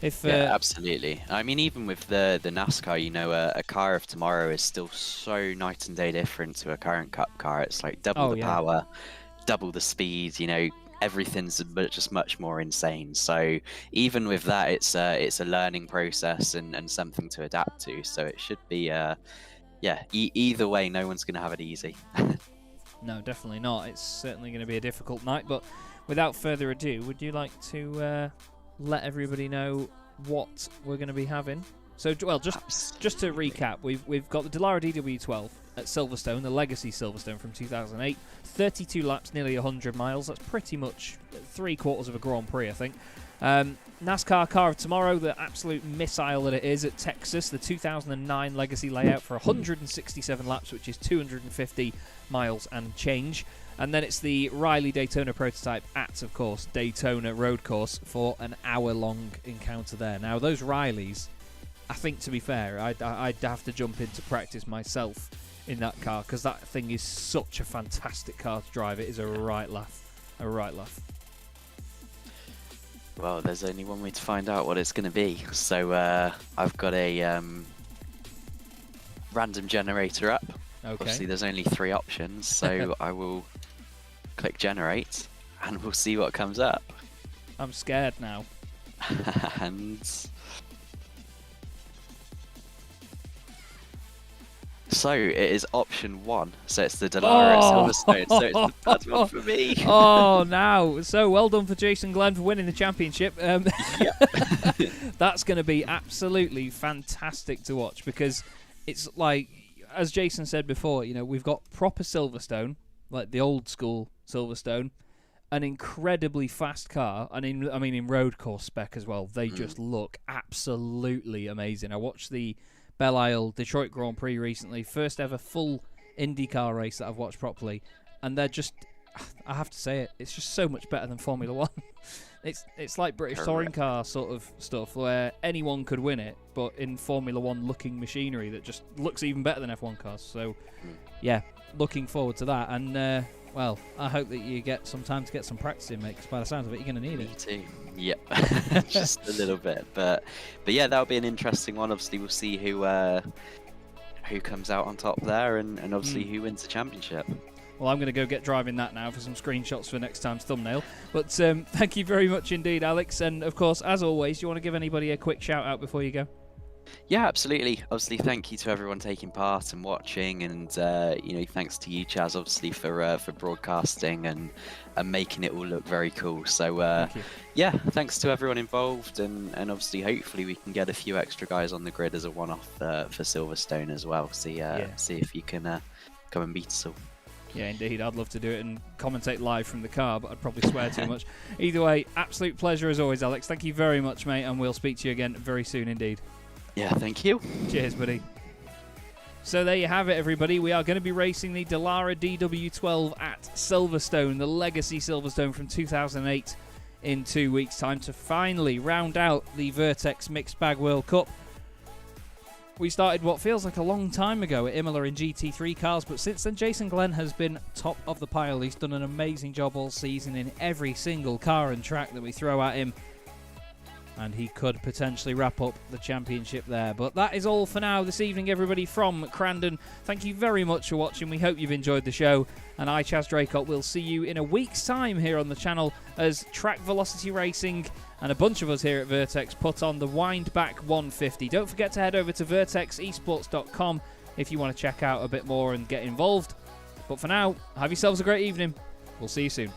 S4: yeah, absolutely. I mean, even with the NASCAR, you know, a car of tomorrow is still so night and day different to a current Cup car. It's like double the power, double the speed. You know, everything's just much more insane. So even with that, it's a learning process and something to adapt to. So it should be, either way, no one's going to have it easy.
S1: No, definitely not. It's certainly going to be a difficult night. But without further ado, would you like to let everybody know what we're going to be having? So, well, just to recap, we've got the Dallara DW12 at Silverstone, the Legacy Silverstone from 2008, 32 laps, nearly 100 miles. That's pretty much 3/4 of a Grand Prix, I think. NASCAR Car of Tomorrow, the absolute missile that it is at Texas, the 2009 Legacy layout for 167 laps, which is 250 miles and change. And then it's the Riley Daytona prototype at, of course, Daytona Road Course for an hour-long encounter there. Now, those Rileys, I think, to be fair, I'd have to jump into practice myself in that car, because that thing is such a fantastic car to drive. It is a right laugh. A right laugh.
S4: Well, there's only one way to find out what it's going to be. So I've got a random generator up.
S1: Okay.
S4: Obviously, there's only 3 options, so I will click generate, and we'll see what comes up.
S1: I'm scared now.
S4: And so it is option 1. So it's the Delara at Silverstone. So it's the bad one for me.
S1: Oh, now. So well done for Jason Glenn for winning the championship. That's going to be absolutely fantastic to watch, because it's like, as Jason said before, you know, we've got proper Silverstone, like the old school Silverstone, an incredibly fast car, and in road course spec as well. They just look absolutely amazing. I watched the Belle Isle Detroit Grand Prix recently, first ever full IndyCar race that I've watched properly, and they're just, I have to say it, it's just so much better than Formula One. It's like British touring car sort of stuff where anyone could win it, but in Formula One looking machinery that just looks even better than F1 cars. So yeah, looking forward to that. And well, I hope that you get some time to get some practice in, mate, because by the sounds of it, you're going to need it.
S4: Me too. Yep, just a little bit, but yeah, that'll be an interesting one. Obviously, we'll see who comes out on top there, and obviously who wins the championship.
S1: Well, I'm going to go get driving that now for some screenshots for next time's thumbnail. But thank you very much indeed, Alex. And of course, as always, do you want to give anybody a quick shout out before you go?
S4: Yeah, absolutely. Obviously, thank you to everyone taking part and watching, and thanks to you, Chaz, obviously for broadcasting and making it all look very cool. So yeah, thanks to everyone involved, and obviously, hopefully, we can get a few extra guys on the grid as a one-off for Silverstone as well. See if you can come and beat us all.
S1: Yeah, indeed. I'd love to do it and commentate live from the car, but I'd probably swear too much. Either way, absolute pleasure as always, Alex. Thank you very much, mate, and we'll speak to you again very soon indeed.
S4: Yeah, thank you.
S1: Cheers, buddy. So there you have it, everybody. We are going to be racing the Delara DW12 at Silverstone, the Legacy Silverstone from 2008, in 2 weeks' time, to finally round out the Vertex Mixed Bag World Cup. We started what feels like a long time ago at Imola in GT3 cars, but since then Jason Glenn has been top of the pile. He's done an amazing job all season in every single car and track that we throw at him, and he could potentially wrap up the championship there. But that is all for now this evening, everybody, from Crandon. Thank you very much for watching. We hope you've enjoyed the show, and I, Chaz Draycott, will see you in a week's time here on the channel as Track Velocity Racing and a bunch of us here at Vertex put on the Windback 150. Don't forget to head over to vertexesports.com if you want to check out a bit more and get involved. But for now, have yourselves a great evening. We'll see you soon.